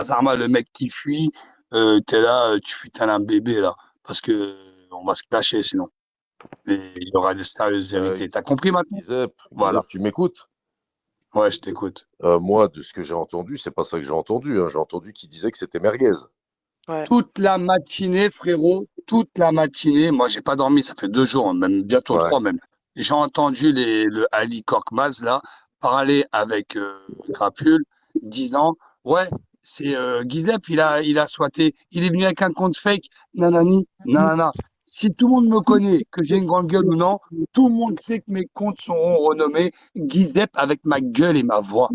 Zarma, le mec qui fuit, t'es là, tu fuis tel un bébé là, parce que on va se clasher sinon. Et il y aura des sérieuses Euh, vérités. T'as compris maintenant? Voilà. Guizep, tu m'écoutes? Ouais, je t'écoute. Moi, de ce que j'ai entendu, c'est pas ça que j'ai entendu, hein. J'ai entendu qu'il disait que c'était merguez. Ouais. Toute la matinée, frérot, toute la matinée. Moi, j'ai pas dormi, ça fait 2 jours, même bientôt Ouais. 3 même. J'ai entendu le Ali Korkmaz là parler avec Crapule, disant ouais, c'est Guizep, il a swatté, il est venu avec un compte fake, nanani, nanana. Si tout le monde me connaît, que j'ai une grande gueule ou non, tout le monde sait que mes comptes seront renommés Guizep avec ma gueule et ma voix,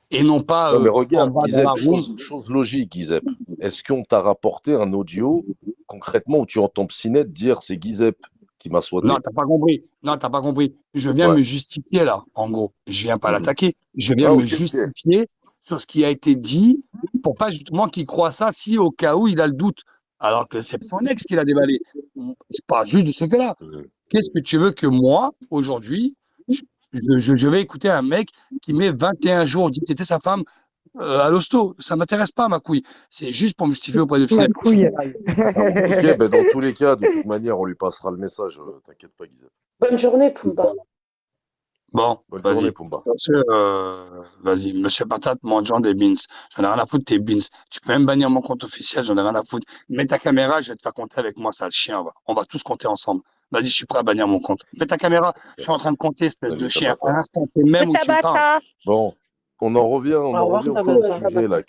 et non pas Non, mais en regarde, bas dans la Guizep, room. chose logique, Guizep. Est-ce qu'on t'a rapporté un audio, concrètement, où tu entends Psynet dire c'est Guizep qui m'a Non, swatté? t'as pas compris. Non, t'as pas compris. Je viens Ouais. me justifier là, en gros. Je viens pas Mhm. l'attaquer. Je viens Ah, me ok, ok. justifier sur ce qui a été dit pour pas justement qu'il croit ça si au cas où il a le doute. Alors que c'est son ex qui l'a déballé. Je parle juste de ce fait-là. Mhm. Qu'est-ce que tu veux que moi, aujourd'hui, je vais écouter un mec qui met 21 jours dit que t'étais sa femme à l'hosto. Ça m'intéresse pas, ma couille. C'est juste pour me justifier auprès de Ma Psy. Je couille. Ok, ben dans tous les cas, de toute manière, on lui passera le message. T'inquiète pas, Guizep. Bonne journée, Pumba. Bon, Bonne journée, vas-y. Pumba. Vas-y, Monsieur Patate, mangeant des beans. J'en ai rien à foutre de tes beans. Tu peux même bannir mon compte officiel, j'en ai rien à foutre. Mets ta caméra, je vais te faire compter avec moi, sale chien. On va tous compter ensemble. Vas-y, je suis prêt à bannir mon compte. Mets ta caméra, je suis en train de compter, espèce de Allez, chien. À Tabata. l'instant T même où tu me parles. Tabata. Bon, on Au en revoir, revient au plan de Tabata. sujet là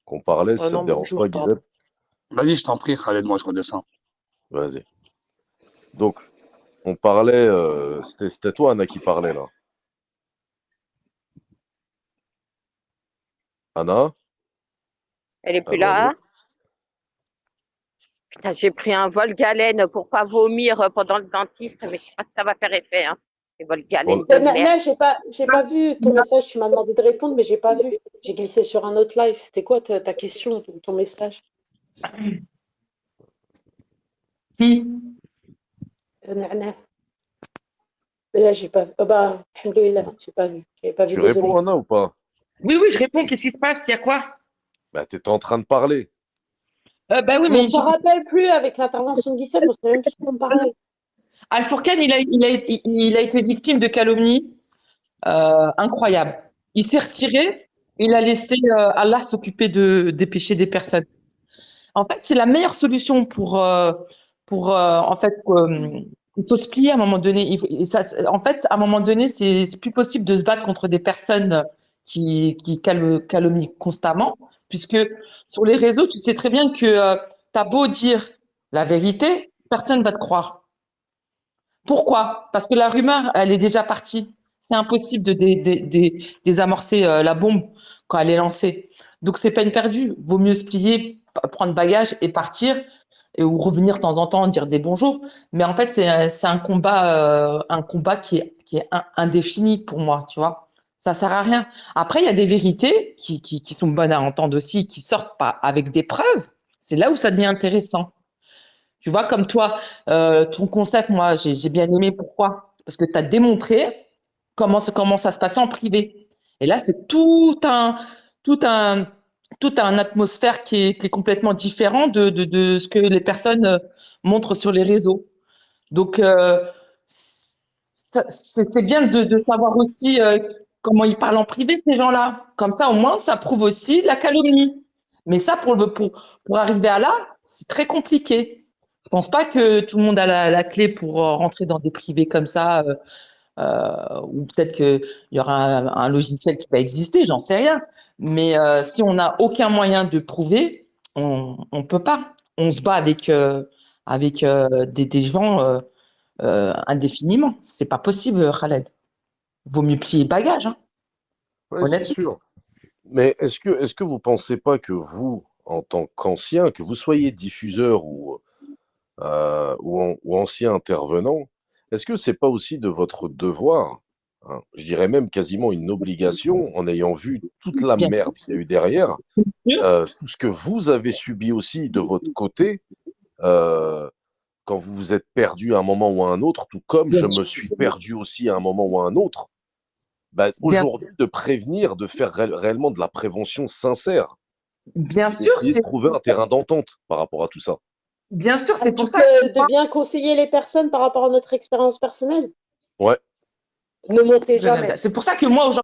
qu'on parlait, si ça te Non, dérange bonjour, pas, pardon. Guizep. Vas-y, je t'en prie, Khaled, moi je redescends. Vas-y. Donc, on parlait, c'était toi, Anna, qui parlait là. Anna? Elle est plus Allô, allô? là. Putain, j'ai pris un vol galène pour pas vomir pendant le dentiste, mais je sais pas si ça va faire effet, hein. Les vols Bon, galène de merde. Nana, j'ai pas vu ton message. Tu m'as demandé de répondre, mais j'ai pas vu. J'ai glissé sur un autre live. C'était quoi ta question, ton message? Qui? Nana. Là, j'ai pas vu. Oh, bah, alhamdoulilah, j'ai pas vu. J'avais pas vu, tu réponds, désolé. Anna, ou pas? Oui, oui, je réponds. Qu'est-ce qui se passe? Il y a quoi? Bah, t'étais en train de parler. Bah oui, Mais on mais s'en rappelle plus avec l'intervention de Guissem, on sait même plus de quoi on parlait. Al-Fourcane, il a été victime de calomnie incroyable. Il s'est retiré, il a laissé Allah s'occuper des péchés des personnes. En fait, c'est la meilleure solution en fait, il faut se plier à un moment donné. Et ça, en fait, à un moment donné, c'est plus possible de se battre contre des personnes qui calomnient constamment, puisque sur les réseaux, tu sais très bien que tu as beau dire la vérité, personne va te croire. Pourquoi? Parce que la rumeur, elle est déjà partie. C'est impossible de désamorcer la bombe quand elle est lancée. Donc, c'est peine perdue. Vaut mieux se plier, prendre bagage et partir, ou revenir de temps en temps, dire des bonjours. Mais en fait, c'est un combat qui est indéfini pour moi, tu vois. Ça sert à rien. Après, il y a des vérités qui sont bonnes à entendre aussi, qui sortent pas avec des preuves. C'est là où ça devient intéressant. Tu vois, comme toi, ton concept, moi, j'ai bien aimé. Pourquoi? Parce que tu as démontré comment ça se passait en privé. Et là, c'est tout un, tout un atmosphère qui est complètement différent de ce que les personnes montrent sur les réseaux. Donc, c'est bien de savoir aussi comment ils parlent en privé, ces gens-là. Comme ça, au moins, ça prouve aussi la calomnie. Mais ça, pour arriver à là, c'est très compliqué. Je pense pas que tout le monde a la clé pour rentrer dans des privés comme ça, ou peut-être qu'il y aura un logiciel qui va exister, j'en sais rien. Mais si on n'a aucun moyen de prouver, on peut pas. On se bat avec des gens indéfiniment. C'est pas possible, Khaled. Vaut mieux plier bagage, hein, Ouais, c'est honnêtement. sûr. Mais est-ce que vous pensez pas que vous, en tant qu'ancien, que vous soyez diffuseur ou ancien intervenant, est-ce que c'est pas aussi de votre devoir, hein, je dirais même quasiment une obligation, en ayant vu toute la Bien merde qu'il y a eu derrière, sûr. tout ce que vous avez subi aussi de votre côté, euh, quand vous vous êtes perdu à un moment ou à un autre, tout comme Bien je me suis perdu aussi à un moment ou à un autre. Bah, Bien, aujourd'hui, de prévenir, de faire réellement de la prévention sincère bien et sûr, d'essayer de trouver un terrain d'entente par rapport à tout ça. c'est Un pour petit ça peu que de bien conseiller les personnes par rapport à notre expérience personnelle. Ouais, Ne montez jamais. c'est pour ça que moi aujourd'hui,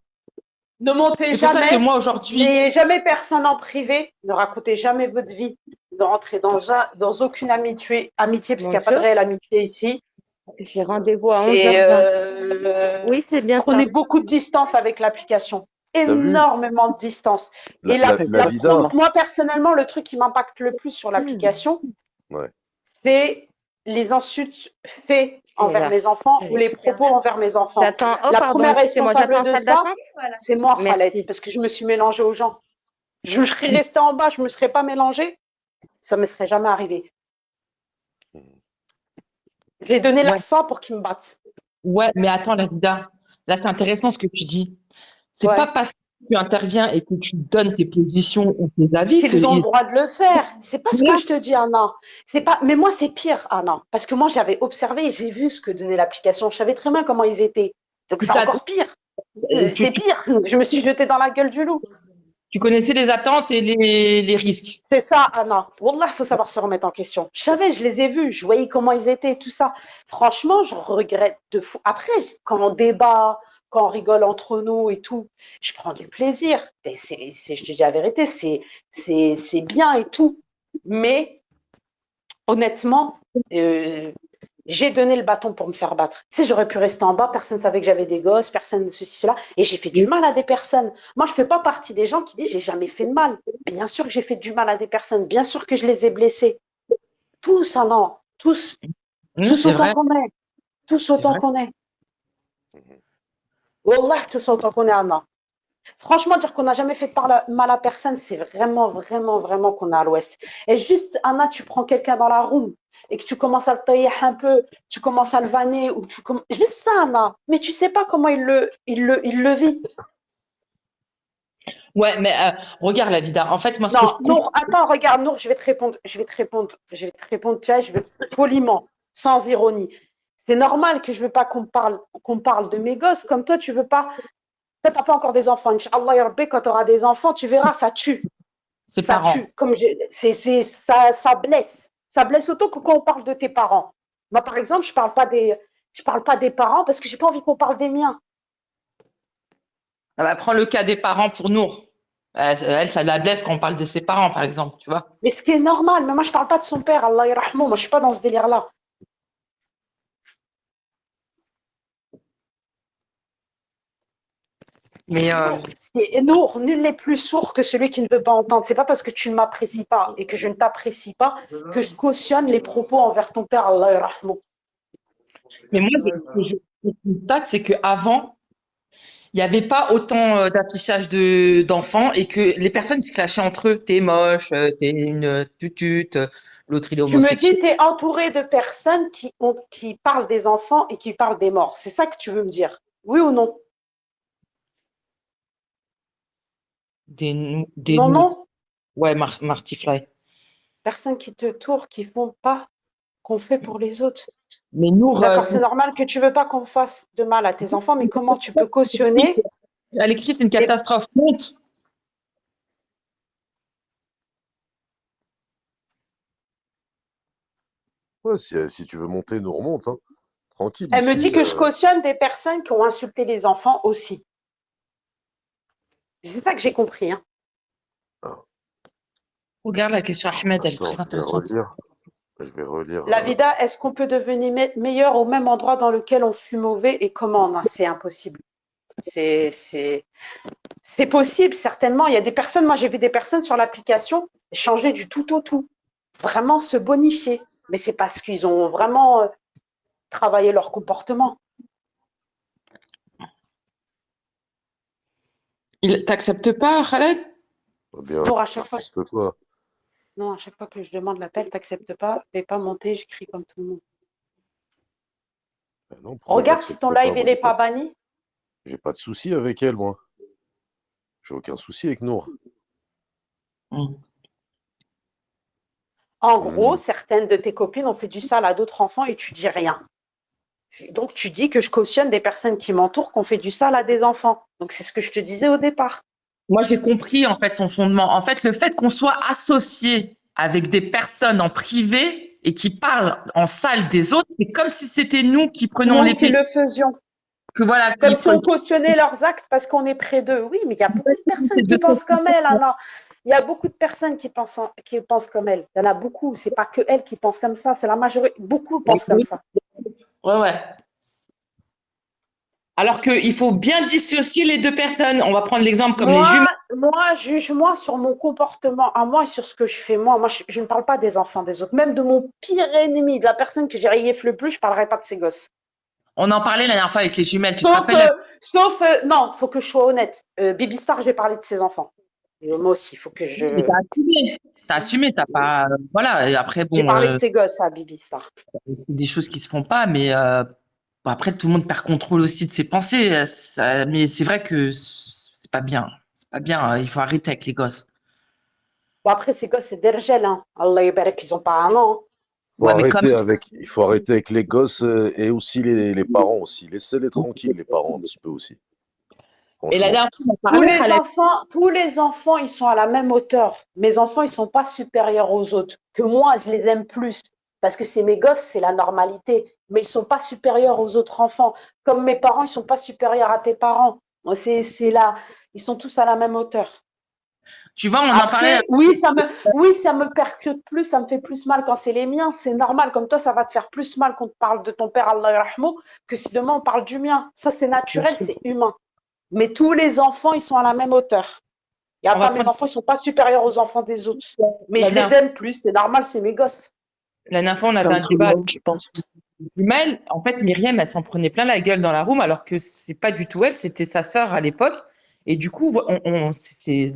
Ne montez c'est pour ça que jamais. moi aujourd'hui, N'ayez jamais personne en privé. Ne racontez jamais votre vie. Ne rentrez dans aucune amitié, parce qu'il n'y a pas de Bonjour. réelle amitié ici. J'ai rendez-vous à Et 11h20. Oui, c'est bien ça. prenez beaucoup de distance avec l'application. t'as vu? Énormément de distance. La, Et la, la vida, moi, personnellement, le truc qui m'impacte le plus sur l'application, ouais. c'est les insultes faites envers là. mes enfants ou les propos envers mes enfants. J'attends. Oh, La pardon, première excusez-moi, j'attends responsable en de salle ça, d'attente. c'est moi, Khaled, Merci. parce que je me suis mélangée aux gens. Je serais restée en bas, je ne me serais pas mélangée, ça ne me serait jamais arrivé. J'ai donné ouais, l'accent pour qu'ils me battent. ouais, mais attends, la vida, là, c'est intéressant ce que tu dis. C'est Ouais. pas parce que tu interviens et que tu donnes tes positions ou tes avis Qu'ils ont le qu'ils droit de le faire. C'est pas ce que je te dis, Anna. C'est pas. Mais moi, c'est pire, Anna, parce que moi, j'avais observé et j'ai vu ce que donnait l'application. Je savais très bien comment ils étaient. Donc c'est encore pire. tu, C'est pire. Je me suis jetée dans la gueule du loup. tu connaissais les attentes et les risques. C'est ça, Anna. Wallah, il faut savoir se remettre en question. Je savais, je les ai vus, je voyais comment ils étaient, tout ça. Franchement, je regrette de fou. Après, quand on débat, quand on rigole entre nous et tout, je prends du plaisir. Et je te dis la vérité, c'est bien et tout. Mais honnêtement, j'ai donné le bâton pour me faire battre. Tu sais, j'aurais pu rester en bas, personne ne savait que j'avais des gosses, personne ne ceci, cela, et j'ai fait du mal à des personnes. Moi, je ne fais pas partie des gens qui disent j'ai jamais fait de mal. Bien sûr que j'ai fait du mal à des personnes, bien sûr que je les ai blessés. Tous, ah non, tous C'est autant vrai, qu'on est, tous c'est autant vrai. qu'on est. Wallah, tous autant qu'on est, Anna. Franchement, dire qu'on n'a jamais fait de mal à personne, c'est vraiment, vraiment, vraiment qu'on est à l'ouest. Et juste, Anna, tu prends quelqu'un dans la room et que tu commences à le tailler un peu, tu commences à le vanner, ou juste ça, Anna. Mais tu sais pas comment il le vit. Ouais, mais regarde la vida. En fait, moi, ce que je Non, comprends, Nour, attends, regarde, Nour, je vais te répondre, tu vois, je vais poliment, sans ironie. C'est normal que je veux pas qu'on parle de mes gosses, comme toi, tu veux pas. Toi, t'as pas encore des enfants. Inch'Allah, ya Rabbi, quand tu auras des enfants, tu verras, ça tue. ses Ça parents. tue. Ça blesse. Ça blesse autant que quand on parle de tes parents. Moi, par exemple, je parle pas des parents parce que j'ai pas envie qu'on parle des miens. Ah bah, prends le cas des parents pour Nour. Elle, ça la blesse quand on parle de ses parents, par exemple, tu vois. Mais ce qui est normal, mais moi, je parle pas de son père, Allah yarahmou. Moi, je suis pas dans ce délire-là. Mais Nour, nul n'est plus sourd que celui qui ne veut pas entendre. C'est pas parce que tu ne m'apprécies pas et que je ne t'apprécie pas que je cautionne les propos envers ton père, Allah yarahmou. moi, ce que je constate, c'est qu'avant, il n'y avait pas autant d'affichage d'enfants et que les personnes se clashaient entre eux. T'es moche, t'es une tutute, l'autre il est Tu me dis, homosexuel. tu es entouré de personnes qui parlent des enfants et qui parlent des morts. C'est ça que tu veux me dire? Oui ou non? Des Non, non. ouais, Martifly. Personnes qui te tournent, qui font pas qu'on fait pour les autres. Mais Nour, D'accord, c'est normal que tu veux pas qu'on fasse de mal à tes enfants, mais comment tu peux cautionner à l'écrit, c'est une des... catastrophe. Honte. Ouais, si tu veux monter, nous remonte, hein. Tranquille Elle me ici. dit que je cautionne des personnes qui ont insulté les enfants aussi. C'est ça que j'ai compris. Hein. Ah, Regarde la question Ahmed, elle est attends, très intéressante. Je vais relire. La vida, est-ce qu'on peut devenir meilleur au même endroit dans lequel on fut mauvais et comment? Non, c'est impossible. C'est possible, certainement. Il y a des personnes, moi j'ai vu des personnes sur l'application changer du tout au tout, vraiment se bonifier. Mais c'est parce qu'ils ont vraiment travaillé leur comportement. T'acceptes pas, Khaled? Bien, Pour à chaque fois, respecte-toi. non, à chaque fois que je demande l'appel, t'acceptes pas, fais pas monter, j'écris comme tout le monde. Ah non, pourquoi Regarde si ton j'accepterais pas? live Moi, il est pas banni. j'ai pas de souci avec elle, moi. J'ai aucun souci avec Nour. Hmm. En gros, certaines de tes copines ont fait du sale à d'autres enfants et tu dis rien. Donc, tu dis que je cautionne des personnes qui m'entourent qu'on fait du sale à des enfants. Donc, c'est ce que je te disais au départ. Moi, j'ai compris en fait son fondement. En fait, le fait qu'on soit associé avec des personnes en privé et qui parlent en salle des autres, c'est comme si c'était nous qui prenions Nous qui l'épée. le faisions. Que voilà, Comme qui si on prenions cautionnait leurs actes parce qu'on est près d'eux. Oui, mais il y a beaucoup de personnes qui pensent comme elle, Anna. Il y a beaucoup de personnes qui pensent comme elle. Il y en a beaucoup. C'est pas que elle qui pense comme ça. C'est la majorité. Beaucoup pensent comme ça. Ouais, ouais. Alors qu'il faut bien dissocier les deux personnes. On va prendre l'exemple comme les jumelles. Moi, juge-moi sur mon comportement à moi et sur ce que je fais. Moi, je ne parle pas des enfants des autres. Même de mon pire ennemi, de la personne que j'ai réifié le plus, je ne parlerai pas de ses gosses. On en parlait la dernière fois avec les jumelles. Tu te rappelles? Non, il faut que je sois honnête. Bibi Star, j'ai parlé de ses enfants. Et moi aussi, il faut que je. Mais t'as assumé, t'as pas. Voilà. Et après, J'ai bon, parlé de ses gosses à Bibi Star. des choses qui se font pas, mais bon, après, tout le monde perd contrôle aussi de ses pensées. Mais c'est vrai que c'est pas bien. C'est pas bien. Il faut arrêter avec les gosses. Bon, après, ces gosses, c'est Dergel. Hein. Allah yabarak, ils n'ont pas un an. Ouais, mais comme. Il faut arrêter avec les gosses et aussi les parents aussi. Laissez-les tranquilles, les parents, un petit peu aussi. Et la Franchement. dernière fois, on parlait, Khaled. Tous les enfants, ils sont à la même hauteur. Mes enfants, ils sont pas supérieurs aux autres. Que moi, je les aime plus. Parce que c'est mes gosses, c'est la normalité. Mais ils sont pas supérieurs aux autres enfants. Comme mes parents, ils sont pas supérieurs à tes parents. C'est là. Ils sont tous à la même hauteur. Tu vois, on en Après, parlait. oui, ça me percute plus, ça me fait plus mal quand c'est les miens. C'est normal. Comme toi, ça va te faire plus mal qu'on te parle de ton père, Allah yarhamou, que si demain on parle du mien. Ça, c'est naturel, c'est humain. Mais tous les enfants, ils sont à la même hauteur. Il y a On va pas mes prendre enfants, ils sont pas supérieurs aux enfants des autres. Mais la je les dernière, aime plus, c'est normal, c'est mes gosses. la dernière fois, on avait Comme un tout le débat monde, je pense. jumelles. En fait, Myriam, elle s'en prenait plein la gueule dans la room, alors que c'est pas du tout elle, c'était sa sœur à l'époque. Et du coup, c'est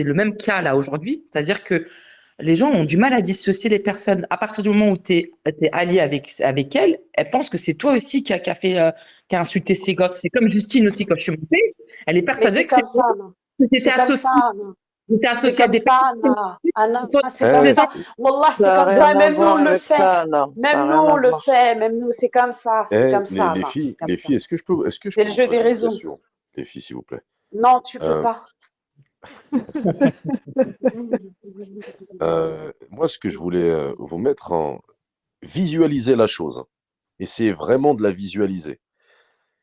le même cas là aujourd'hui. C'est-à-dire que les gens ont du mal à dissocier les personnes. À partir du moment où tu es allié avec elle, elle pense que c'est toi aussi qui a insulté ses gosses. C'est comme Justine aussi, quand je suis montée. Elle est Mais persuadée c'est que c'est comme ça, Anna. que tu étais C'est comme associé, ça, Anna. t'étais C'est associé à comme des ça, personnes. Anna. Anna, c'est comme Eh, ça. Wallah, c'est Ça n'a comme ça. rien Et à même nous, on voir le avec fait. ça, non. Ça n'a Même nous, rien on à le voir. fait. Même nous, c'est comme ça. C'est comme ça, les Anna. filles, C'est comme ça. est-ce que je C'est peux le vous jeu des poser une raisons. question? Les filles, s'il vous plaît. Non, tu peux Euh, pas. Moi, ce que je voulais vous mettre en visualiser la chose, essayez vraiment de la visualiser.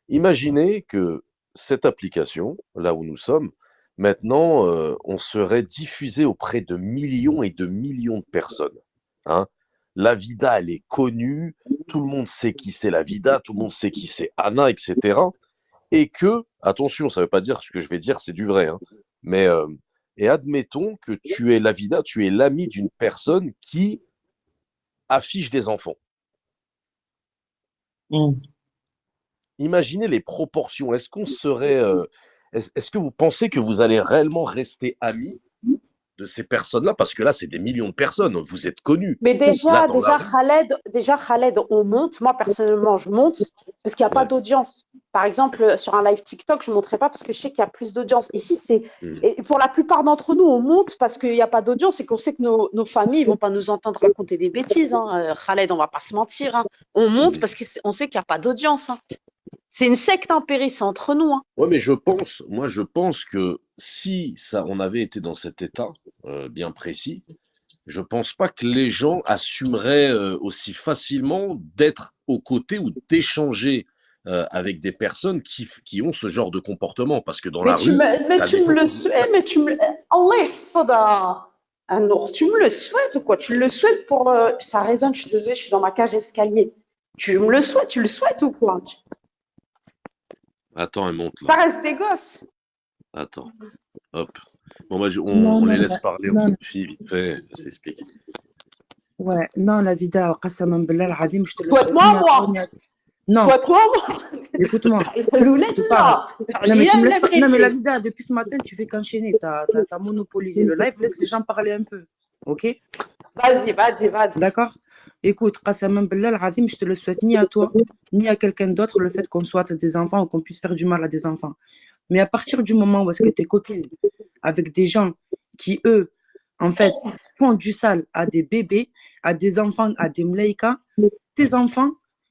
Imaginez que cette application, là où nous sommes, maintenant, on serait diffusé auprès de millions et de millions de personnes. Hein. La Vida, elle est connue, tout le monde sait qui c'est la Vida, tout le monde sait qui c'est Anna, etc. Et que, attention, ça ne veut pas dire ce que je vais dire, c'est du vrai, hein, mais et admettons que tu es la Vida, tu es l'ami d'une personne qui affiche des enfants. Mm. Imaginez les proportions. Est-ce qu'on serait. Est-ce que vous pensez que vous allez réellement rester amis de ces personnes-là? Parce que là, c'est des millions de personnes. Vous êtes connus. Mais Là, dans la rue. Khaled, on monte. Moi, personnellement, je monte parce qu'il n'y a pas Ouais. d'audience. Par exemple, sur un live TikTok, je ne montrerai pas parce que je sais qu'il y a plus d'audience. Ici, et pour la plupart d'entre nous, on monte parce qu'il n'y a pas d'audience et qu'on sait que nos familles ne vont pas nous entendre raconter des bêtises. Hein. Khaled, on ne va pas se mentir. Hein. On monte parce qu'on sait qu'il n'y a pas d'audience. Hein. C'est une secte, hein, Péri, c'est entre nous. Hein. Ouais, mais je pense que si on avait été dans cet état bien précis, je pense pas que les gens assumeraient aussi facilement d'être aux côtés ou d'échanger avec des personnes qui ont ce genre de comportement. Parce que dans la rue, t'as des gens qui disent ça. Allah yahfadha. Anour, tu me le souhaites ou quoi? Tu le souhaites pour. Ça résonne, je suis désolée, je suis dans ma cage escalier. Tu me le souhaites, tu le souhaites ou quoi? Attends, elle monte là. Ça reste des gosses. Attends. Hop. Bon, bah, Non, on non, les laisse parler, on non, confie vite fait, ça s'explique. ouais, non, la vida, qasaman billah al-azim, je te le souhaite Souhaite-moi, ni à toi, moi. ni à... Non, Souhaite-moi, moi. écoute-moi, Loulette, je te parle. là. Non, mais tu me Rien laisses pas. Non, mais la l'abrétier. vida, depuis ce matin, tu fais qu'enchaîner. T'as monopolisé le live, laisse les gens parler un peu. Ok? Vas-y, vas-y, vas-y. D'accord? Écoute, qasaman billah al-azim, je te le souhaite ni à toi, ni à quelqu'un d'autre, le fait qu'on soit des enfants ou qu'on puisse faire du mal à des enfants. Mais à partir du moment où est-ce que tes copines, avec des gens qui, eux, en fait, font du sale à des bébés, à des enfants, à des mlaïkas, tes enfants,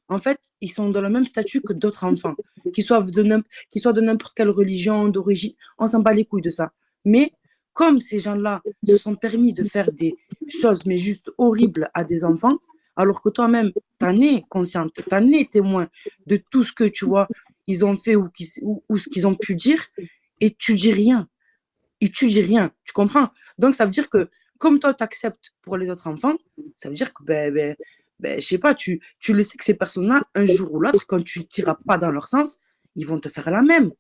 en fait, ils sont dans le même statut que d'autres enfants, qu'ils soient de n'importe quelle religion, d'origine, on s'en bat les couilles de ça. Mais comme ces gens-là se sont permis de faire des choses, mais juste horribles à des enfants, alors que toi-même, t'en es consciente, t'en es témoin de tout ce que tu vois, ils ont fait ou ce qu'ils ont pu dire, et tu dis rien. Et tu dis rien, tu comprends? Donc, ça veut dire que, comme toi, tu acceptes pour les autres enfants, ça veut dire que, je sais pas, tu le sais que ces personnes-là, un jour ou l'autre, quand tu tireras pas dans leur sens, ils vont te faire la même.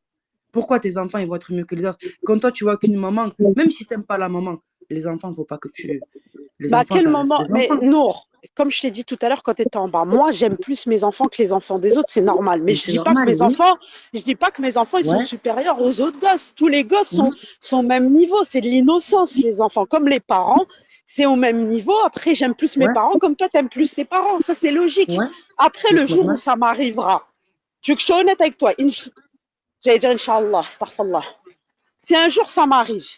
Pourquoi tes enfants, ils vont être mieux que les autres? Quand toi, tu vois qu'une maman, même si tu n'aimes pas la maman, les enfants, faut pas que tu. Les Bah, à enfants, quel ça reste moment? des Mais enfants. Nour, comme je t'ai dit tout à l'heure quand tu étais en bas, moi j'aime plus mes enfants que les enfants des autres, c'est normal. Mais Mais je c'est dis pas que normal, mes oui. enfants, je dis pas que mes enfants ils sont Ouais, supérieurs aux autres gosses. Tous les gosses oui, sont au même niveau, c'est de l'innocence les enfants. Comme les parents, c'est au même niveau. Après j'aime plus mes ouais, parents comme toi t'aimes plus tes parents, ça c'est logique. ouais, Après mais le c'est jour où normal. ça m'arrivera, tu veux que je sois honnête avec toi, j'allais dire Inch'Allah, astaghfirullah. Si un jour ça m'arrive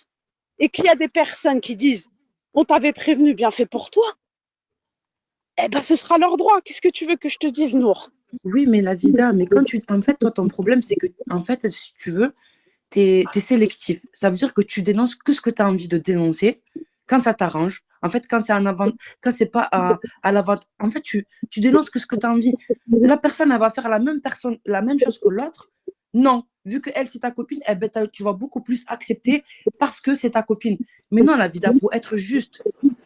et qu'il y a des personnes qui disent on t'avait prévenu, bien fait pour toi. Eh ben, ce sera leur droit. Qu'est-ce que tu veux que je te dise, Nour? Oui, mais la vida, mais quand tu. En fait, toi, ton problème, c'est que, en fait, si tu veux, t'es sélectif. Ça veut dire que tu dénonces que ce que tu as envie de dénoncer quand ça t'arrange. En fait, quand c'est en avant, quand c'est pas à l'avant, en fait, tu dénonces que ce que tu as envie. La personne, elle va faire la même chose que l'autre. Non, vu que elle, c'est ta copine, eh ben, tu vas beaucoup plus accepter parce que c'est ta copine. Mais non, la vida, faut être juste.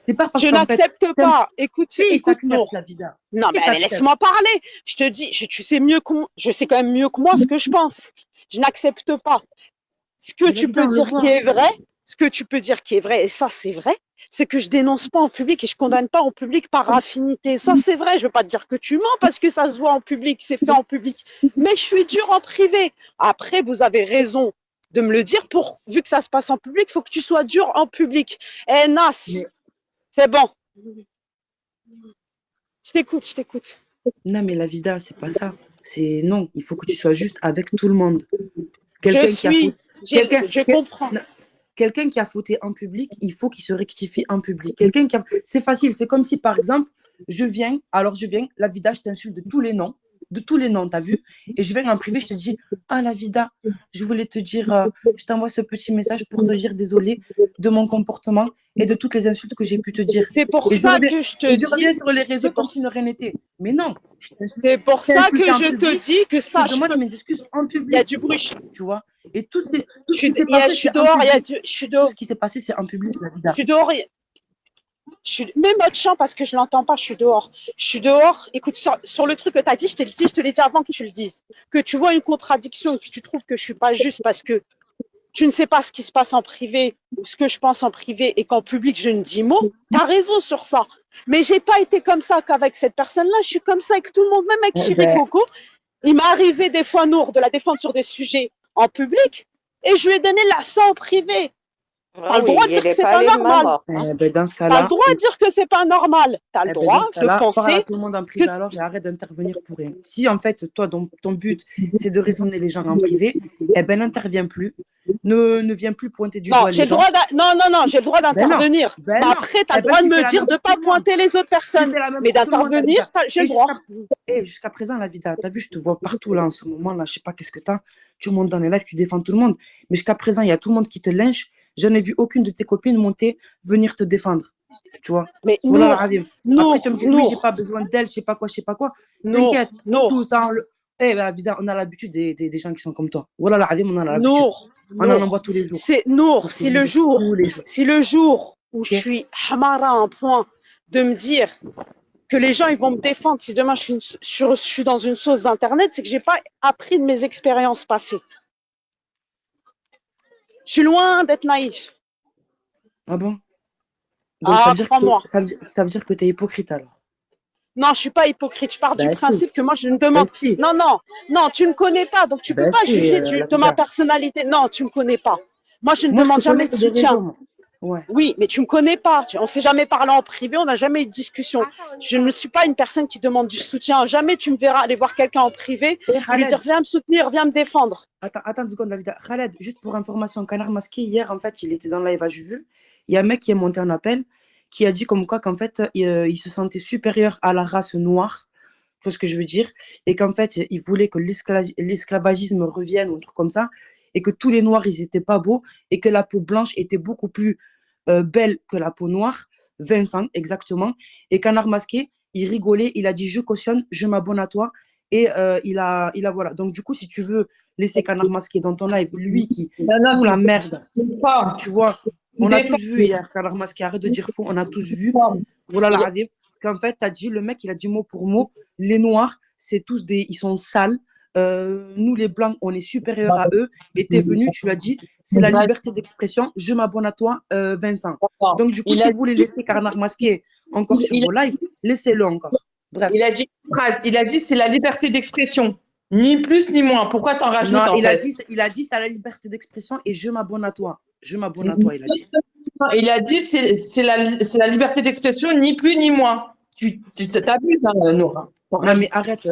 C'est pas parce Je qu'en fait, n'accepte pas. Écoute, si écoute, t'acceptes Nour. la vida, Non, si mais t'acceptes. laisse-moi parler. Je te dis, tu sais mieux que moi. Je sais quand même mieux que moi ce que je pense. Je n'accepte pas. Ce que Mais la tu vida, peux on le dire qui voit. est vrai, ce que tu peux dire qui est vrai, et ça c'est vrai, c'est que je dénonce pas en public et je condamne pas en public par affinité. Ça c'est vrai. Je veux pas te dire que tu mens parce que ça se voit en public, c'est fait en public. Mais je suis dure en privé. Après, vous avez raison de me le dire vu que ça se passe en public, il faut que tu sois dur en public. Eh Nas, Mais c'est bon. Je t'écoute, je t'écoute. non, mais la vida, c'est pas ça. C'est non, il faut que tu sois juste avec tout le monde. Je Quelqu'un qui a suis, fauté, quelqu'un, je quel- comprends. non, quelqu'un qui a fauté en public, il faut qu'il se rectifie en public. C'est facile. C'est comme si, par exemple, je viens, la vida, je t'insulte de tous les noms, t'as vu? Et je viens en privé, je te dis, ah, la vida, je voulais te dire, je t'envoie ce petit message pour te dire désolé de mon comportement et de toutes les insultes que j'ai pu te dire. C'est pour Et je ça reviens, que je te et je reviens dis, sur les réseaux c'est comme pour, si de rien n'était. Mais non, c'est pour je t'ai ça insulté que en je te public, dis que je te ça, je demande peux. mes excuses en Il y a public, du bruit. tu vois. Et tout ce qui s'est passé, Je suis c'est en dehors, public. je suis Tout dehors, ce qui s'est passé, c'est en public, la je vida. suis dehors. Mets mode chant parce que je l'entends pas, je suis dehors. Je suis dehors. Écoute, sur le truc que tu as dit, je te l'ai dit avant que tu le dises. Que tu vois une contradiction, que tu trouves que je suis pas juste parce que tu ne sais pas ce qui se passe en privé ou ce que je pense en privé et qu'en public je ne dis mot, tu as raison sur ça. Mais j'ai pas été comme ça qu'avec cette personne-là, je suis comme ça avec tout le monde, même avec Eh Chiri ben, Coco. Il m'est arrivé des fois, Nour, de la défendre sur des sujets en public et je lui ai donné la ça en privé. Tu Ah as le oui, droit de dire il que est c'est pas pas allé de main normal. morte, hein. dans ce Tu as le cas-là, droit de dire que c'est pas normal. Tu as le droit de parle à penser tout le monde en que privé alors et arrête d'intervenir pour rien. Si en fait, toi, ton but, c'est de raisonner les gens en privé, eh ben, n'interviens plus. Ne viens plus pointer du non, doigt j'ai les le gens. droit non, j'ai le droit Ben non, d'intervenir. Mais ben non. après, tu as Eh le ben, droit de tu fais me la même dire de ne pour pas tout le monde. pointer les autres Tu personnes. fais la même Mais pour tout le monde, la d'intervenir, vida. j'ai Et le droit. jusqu'à présent, la vida, t'as vu, je te vois partout là en ce moment là, je sais pas qu'est-ce que t'as. Tu montes dans les lives, tu défends tout le monde. Mais jusqu'à présent, il y a tout le monde qui te lynche. Je n'ai vu aucune de tes copines monter, venir te défendre. Tu vois. Mais Voilà la Nour, radim. Après, tu vas Nour, me dire, oui, j'ai Nour, pas besoin d'elle, je sais pas quoi, je sais pas quoi. Nour, T'inquiète, tout Nour, ça, eh ben, vida, on a l'habitude des gens qui sont comme toi. Voilà la radim, on en a l'habitude. Nour, On en envoie Nour. tous les jours. C'est C'est Nour, ce que je veux dire, tous les jours. si le jour où je Ok. suis hamara à un point de me dire que les gens ils vont me défendre si demain je suis dans une sauce d'internet, c'est que j'ai pas appris de mes expériences passées. Je suis loin d'être naïf. Ah bon? Donc Ah, crois-moi. ça veut dire que t'es hypocrite alors. Non, je suis pas hypocrite. Je pars du Ben si, principe que moi je ne ben demande. si, Non, non, non, tu me connais pas, donc tu peux ben pas si, juger la de ma vida. personnalité. Non, tu me connais pas. Moi, je ne Moi, je te demande connais jamais de que des soutien. réseaux, moi. Ouais. Oui, mais tu me connais pas. On s'est jamais parlé en privé, on n'a jamais eu de discussion. Je ne suis pas une personne qui demande du soutien. Jamais tu me verras aller voir quelqu'un en privé Et et lui dire Khaled, viens me soutenir, viens me défendre. attends une seconde, la vida. Khaled, juste pour information, Canard Masqué, hier, en fait, il était dans le live, j'ai vu. Il y a un mec qui est monté en appel, qui a dit comme quoi qu'en fait, il se sentait supérieur à la race noire Tu vois ce que je veux dire? Et qu'en fait, il voulait que l'esclavagisme revienne ou un truc comme ça, et que tous les noirs, ils étaient pas beaux, et que la peau blanche était beaucoup plus belle que la peau noire. Vincent, exactement. Et Canard Masqué, il rigolait, il a dit je cautionne, je m'abonne à toi. Et voilà. Donc, du coup, si tu veux laisser Canard Masqué dans ton live, lui qui Non, non, fout la merde, c'est pas. tu vois, Il on a défend. tous vu hier, Canard Masqué, arrête de dire faux, on a tous vu, voilà la radie, qu'en fait, t'as dit, le mec, il a dit mot pour mot, les noirs, c'est tous ils sont sales, nous les blancs, on est supérieurs à eux, et t'es venu, tu l'as dit, c'est la liberté d'expression, je m'abonne à toi, Vincent. Donc, du coup, si vous voulez laisser Canard Masqué encore sur vos lives, laissez-le encore. Bref. Il a dit une phrase, il a dit c'est la liberté d'expression, ni plus ni moins. Pourquoi t'en rajoutes Non, en il a fait? dit, c'est la liberté d'expression et je m'abonne à toi. Je m'abonne à toi, il a dit. Il a dit c'est la liberté d'expression, ni plus ni moins. Tu t'abuses, hein, Noura. Non, mais arrête,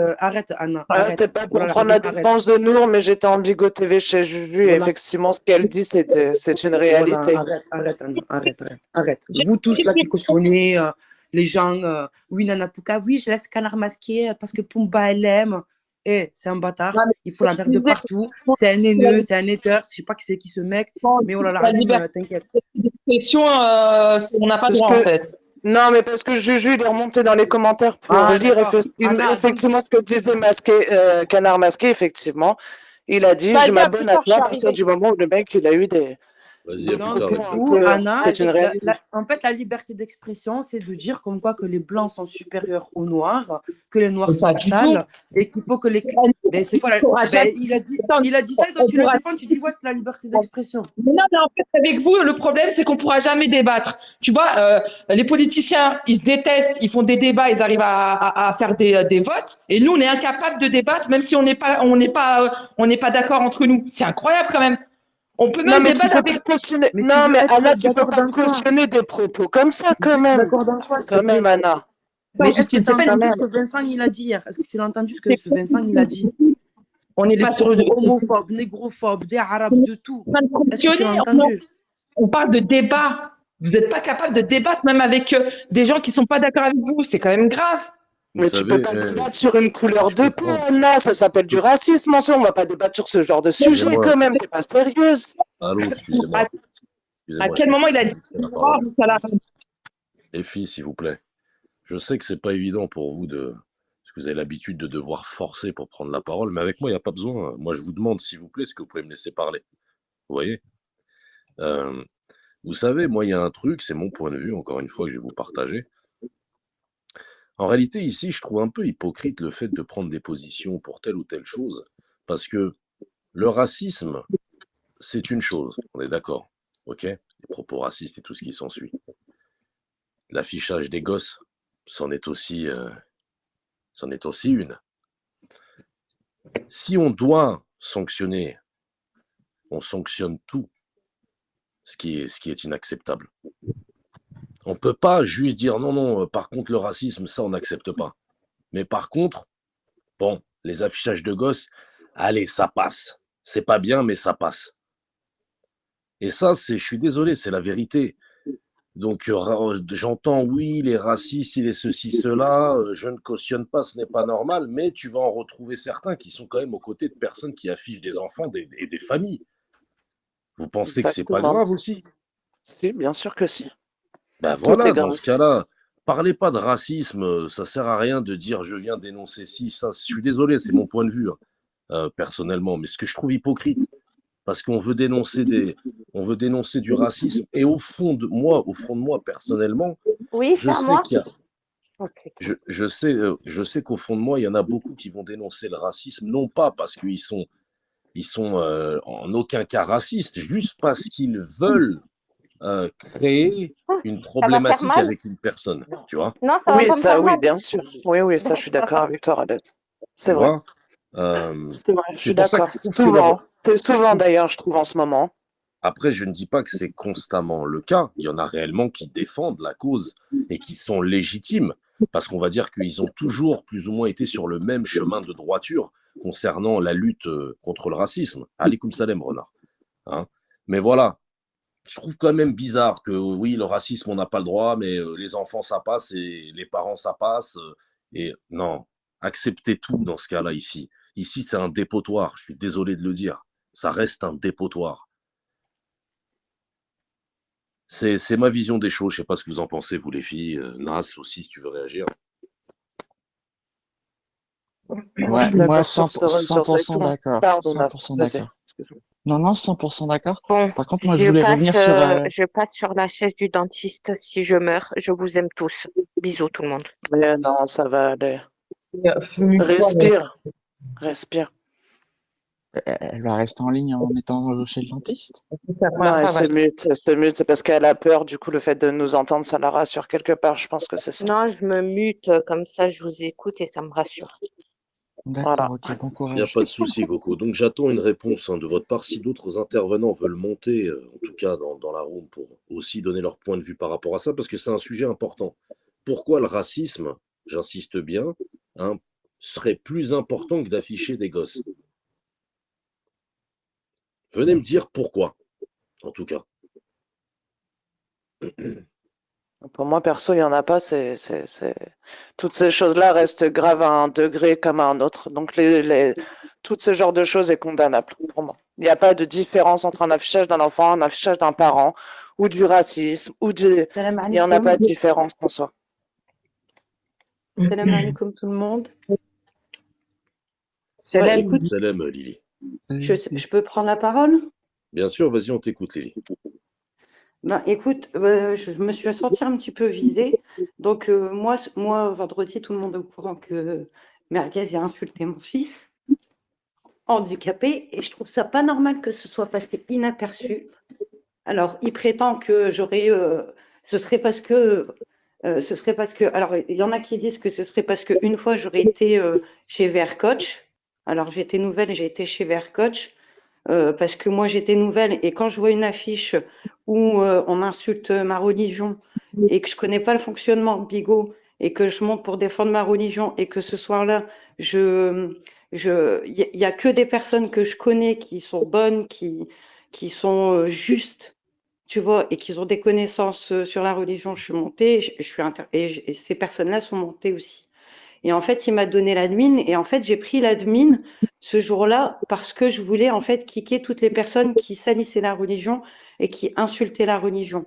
Anna. Ah, Arrête. c'était pas pour Voilà, prendre la arrête. défense de Nour, mais j'étais en Bigot TV chez Juju et Voilà. effectivement, ce qu'elle dit, c'est une Voilà, réalité. arrête, Anna. Arrête. Vous tous là qui cautionnez, les gens, oui, Nana Pouka, oui, je laisse Canard Masqué parce que Pumba, elle aime. Eh, c'est un bâtard. Il faut la merde de partout. C'est un haineux, c'est un hater. Je sais pas qui c'est qui ce mec, mais oh là là, t'inquiète. L'expression, on n'a pas le droit en fait. Non, mais parce que Juju, il est remonté dans les commentaires pour lire Anna, effectivement ce que disait Canard Masqué, effectivement. Il a dit, Vas-y, je à m'abonne plus à tard, je toi suis à partir arrivée. du moment où le mec, il a eu des... Vas-y, à plus Non, tard. du Elvin. coup, Anna, c'est une réalité. en fait, la liberté d'expression, c'est de dire comme quoi que les blancs sont supérieurs aux noirs, que les noirs sont Pas du sales, et qu'il faut que les... Ben, c'est quoi il a dit ça et toi tu le défends, tu dis ouais, c'est la liberté d'expression. Mais non, mais en fait, avec vous, le problème, c'est qu'on ne pourra jamais débattre. Tu vois, les politiciens, ils se détestent, ils font des débats, ils arrivent à faire des votes, et nous, on est incapables de débattre, même si on n'est pas d'accord entre nous. C'est incroyable quand même. On peut Non, même mais tu débattre peux avec. pas cautionner. Mais tu Non, veux mais être Anna, tu peux d'accord pas dans quoi? cautionner des propos comme ça, Mais quand tu es même. d'accord dans quoi, s'il te Quand même, plaît? Anna. Mais est-ce que Justine, tu as c'est pas entendu une- ce que Vincent il a dit hier? Est-ce que tu l'as entendu ce que ce Vincent il a dit? On n'est Les pas sur le. propos homophobes, négrophobes, des arabes, de tout. Est-ce que tu l'as entendu? On parle de débat. Vous n'êtes pas capable de débattre même avec des gens qui ne sont pas d'accord avec vous. C'est quand même grave. Vous Mais tu peux savez, pas débattre sur une couleur je de peux peau, prendre. Anna. Ça s'appelle du racisme en soi. On va pas débattre sur ce genre de sujet, Excusez-moi. quand même. T'es pas sérieuse. Allô, excusez-moi. À quel moment il a dit la parole. Les filles, s'il vous plaît. Je sais que c'est pas évident pour vous parce que vous avez l'habitude de devoir forcer pour prendre la parole, mais avec moi, il n'y a pas besoin. Moi, je vous demande, s'il vous plaît, est-ce que vous pouvez me laisser parler? Vous voyez? Vous savez, moi, il y a un truc, c'est mon point de vue, encore une fois, que je vais vous partager. En réalité, ici, je trouve un peu hypocrite le fait de prendre des positions pour telle ou telle chose, parce que le racisme, c'est une chose, on est d'accord, ok? Les propos racistes et tout ce qui s'ensuit. L'affichage des gosses, c'en est aussi une. Si on doit sanctionner, on sanctionne tout, ce qui est inacceptable. On ne peut pas juste dire non, par contre le racisme, ça on n'accepte pas. Mais par contre, bon, les affichages de gosses, allez, ça passe. C'est pas bien, mais ça passe. Et ça, je suis désolé, c'est la vérité. Donc j'entends, oui, les racistes, il est ceci, cela, je ne cautionne pas, ce n'est pas normal, mais tu vas en retrouver certains qui sont quand même aux côtés de personnes qui affichent des enfants et des familles. Vous pensez que c'est pas grave aussi? Si, bien sûr que si. Ben voilà, dans ce cas-là, parlez pas de racisme, ça sert à rien de dire je viens dénoncer ci, ça, je suis désolé, c'est mon point de vue, personnellement, mais ce que je trouve hypocrite, parce qu'on veut dénoncer du racisme, et au fond de moi, personnellement, Oui, je sais moi. qu'il y a, je sais qu'au fond de moi, il y en a beaucoup qui vont dénoncer le racisme, non pas parce qu'ils sont en aucun cas racistes, juste parce qu'ils veulent créer une problématique avec une personne, tu vois? Non, ça va pas me faire mal. bien sûr. Oui, ça, je suis d'accord avec toi, Radette. C'est vrai. C'est vrai, je suis d'accord. Souvent d'ailleurs, je trouve, en ce moment. Après, je ne dis pas que c'est constamment le cas. Il y en a réellement qui défendent la cause et qui sont légitimes, parce qu'on va dire qu'ils ont toujours plus ou moins été sur le même chemin de droiture concernant la lutte contre le racisme. Alikoum salam, renard. Hein? Mais voilà, je trouve quand même bizarre que oui, le racisme, on n'a pas le droit, mais les enfants, ça passe, et les parents, ça passe. Et non, Acceptez tout dans ce cas-là ici. Ici, c'est un dépotoir, je suis désolé de le dire. Ça reste un dépotoir. C'est ma vision des choses. Je sais pas ce que vous en pensez, vous les filles. Nas aussi, si tu veux réagir. Moi, je Ouais, suis moi, d'accord 100%, sur ce 100% tout. d'accord. Pardon, Nas. 100% Vas-y. d'accord. Excuse-moi. Non, non, 100% d'accord. Bon, Par contre, moi, je voulais revenir sur... je passe sur la chaise du dentiste si je meurs. Je vous aime tous. Bisous tout le monde. Mais non, ça va aller. Mute-toi, Respire. Respire. Elle va rester en ligne en étant chez le dentiste. c'est la Non, première elle fois, se mute. Elle se mute. C'est parce qu'elle a peur. Du coup, le fait de nous entendre, ça la rassure quelque part. Je pense que c'est ça. Non, je me mute comme ça, je vous écoute et ça me rassure. D'accord, Voilà. ok, bon Il n'y a courage. pas de souci, Coco. Donc j'attends une réponse de votre part. Si d'autres intervenants veulent monter, en tout cas dans la room, pour aussi donner leur point de vue par rapport à ça, parce que c'est un sujet important. Pourquoi le racisme, j'insiste bien, hein, serait plus important que d'afficher des gosses? Venez me dire pourquoi, en tout cas. Pour moi, perso, il n'y en a pas. Toutes ces choses-là restent graves à un degré comme à un autre. Donc, tout ce genre de choses est condamnable pour moi. Il n'y a pas de différence entre un affichage d'un enfant, un affichage d'un parent, ou du racisme, Salam il n'y en a pas de alaikum. différence en soi. Salam alaikum tout le monde. c'est Ouais, la écoute, Salam, Lily. je peux prendre la parole? Bien sûr, vas-y, on t'écoute, Lily. Ben, écoute, je me suis sentie un petit peu visée. Donc, moi, vendredi, tout le monde est au courant que Merguez a insulté mon fils, handicapé, et je trouve ça pas normal que ce soit passé inaperçu. Alors, il prétend que ce serait parce que, alors, il y en a qui disent que ce serait parce qu'une fois, j'aurais été chez Vercoach. Alors, j'étais nouvelle, j'ai été chez Vercoach. Parce que moi j'étais nouvelle et quand je vois une affiche où on insulte ma religion et que je connais pas le fonctionnement Bigot et que je monte pour défendre ma religion et que ce soir-là, il y a que des personnes que je connais qui sont bonnes, qui sont justes, tu vois, et qui ont des connaissances sur la religion. Je suis montée, et ces personnes-là sont montées aussi. Et en fait, il m'a donné l'admin. Et en fait, j'ai pris l'admin ce jour-là parce que je voulais en fait kicker toutes les personnes qui salissaient la religion et qui insultaient la religion.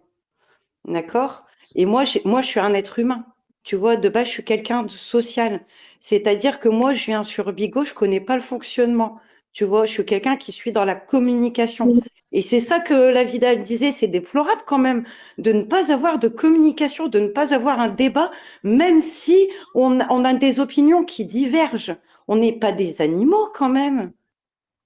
D'accord? Et moi, je suis un être humain. Tu vois, de base, je suis quelqu'un de social. C'est-à-dire que moi, je viens sur Bigo, je connais pas le fonctionnement. Tu vois, je suis quelqu'un qui suis dans la communication. Et c'est ça que la Vidal disait, c'est déplorable quand même de ne pas avoir de communication, de ne pas avoir un débat, même si on a des opinions qui divergent. On n'est pas des animaux quand même.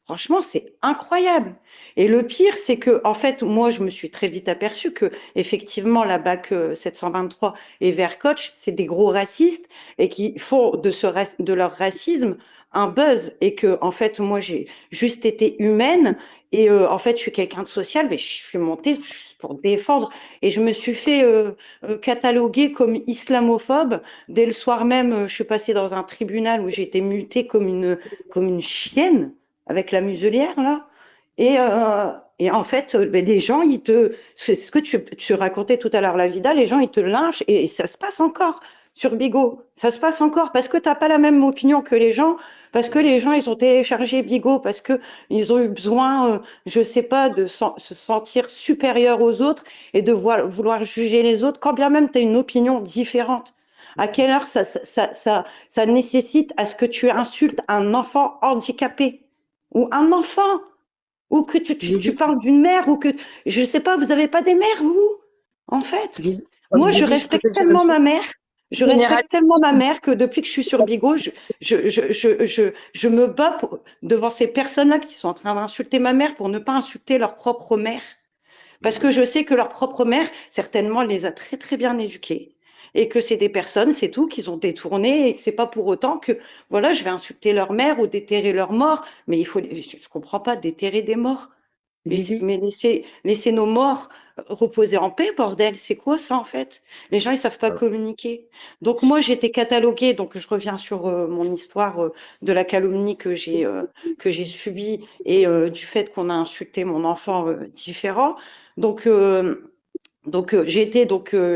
Franchement, c'est incroyable. Et le pire, c'est que, en fait, moi, je me suis très vite aperçue que, effectivement, la BAC 723 et Vercoach, c'est des gros racistes et qui font de leur racisme un buzz. Et que, en fait, moi, j'ai juste été humaine et, en fait, je suis quelqu'un de social, mais je suis montée juste pour défendre. Et je me suis fait cataloguer comme islamophobe. Dès le soir même, je suis passée dans un tribunal où j'ai été mutée comme une chienne avec la muselière là. Et en fait, ben, les gens, c'est ce que tu racontais tout à l'heure, la Vida, les gens, ils te lynchent et ça se passe encore sur Bigot. Ça se passe encore parce que tu n'as pas la même opinion que les gens, parce que les gens, ils ont téléchargé Bigot, parce que ils ont eu besoin, je sais pas, se sentir supérieur aux autres et de vouloir juger les autres, quand bien même tu as une opinion différente. À quelle heure ça nécessite à ce que tu insultes un enfant handicapé? Ou un enfant, ou que J'ai tu vu, parles d'une mère, ou que, je sais pas, vous n'avez pas des mères, vous, en fait. j'ai Moi, j'ai vu, je peux te dire un truc. je Général, respecte tellement ma mère que depuis que je suis sur Bigo, je me bats devant ces personnes-là qui sont en train d'insulter ma mère pour ne pas insulter leur propre mère. Parce que je sais que leur propre mère, certainement, les a très, très bien éduqués. Et que c'est des personnes, c'est tout, qu'ils ont détourné et que c'est pas pour autant que, voilà, je vais insulter leur mère ou déterrer leur mort. Mais je comprends pas, déterrer des morts. Zizi, Mais laisser nos morts reposer en paix, bordel. C'est quoi ça, en fait? Les gens, ils savent pas Alors, communiquer. Donc, moi, j'ai été cataloguée. Donc, je reviens sur mon histoire de la calomnie que j'ai subie et du fait qu'on a insulté mon enfant différent. Donc, Donc, j'ai été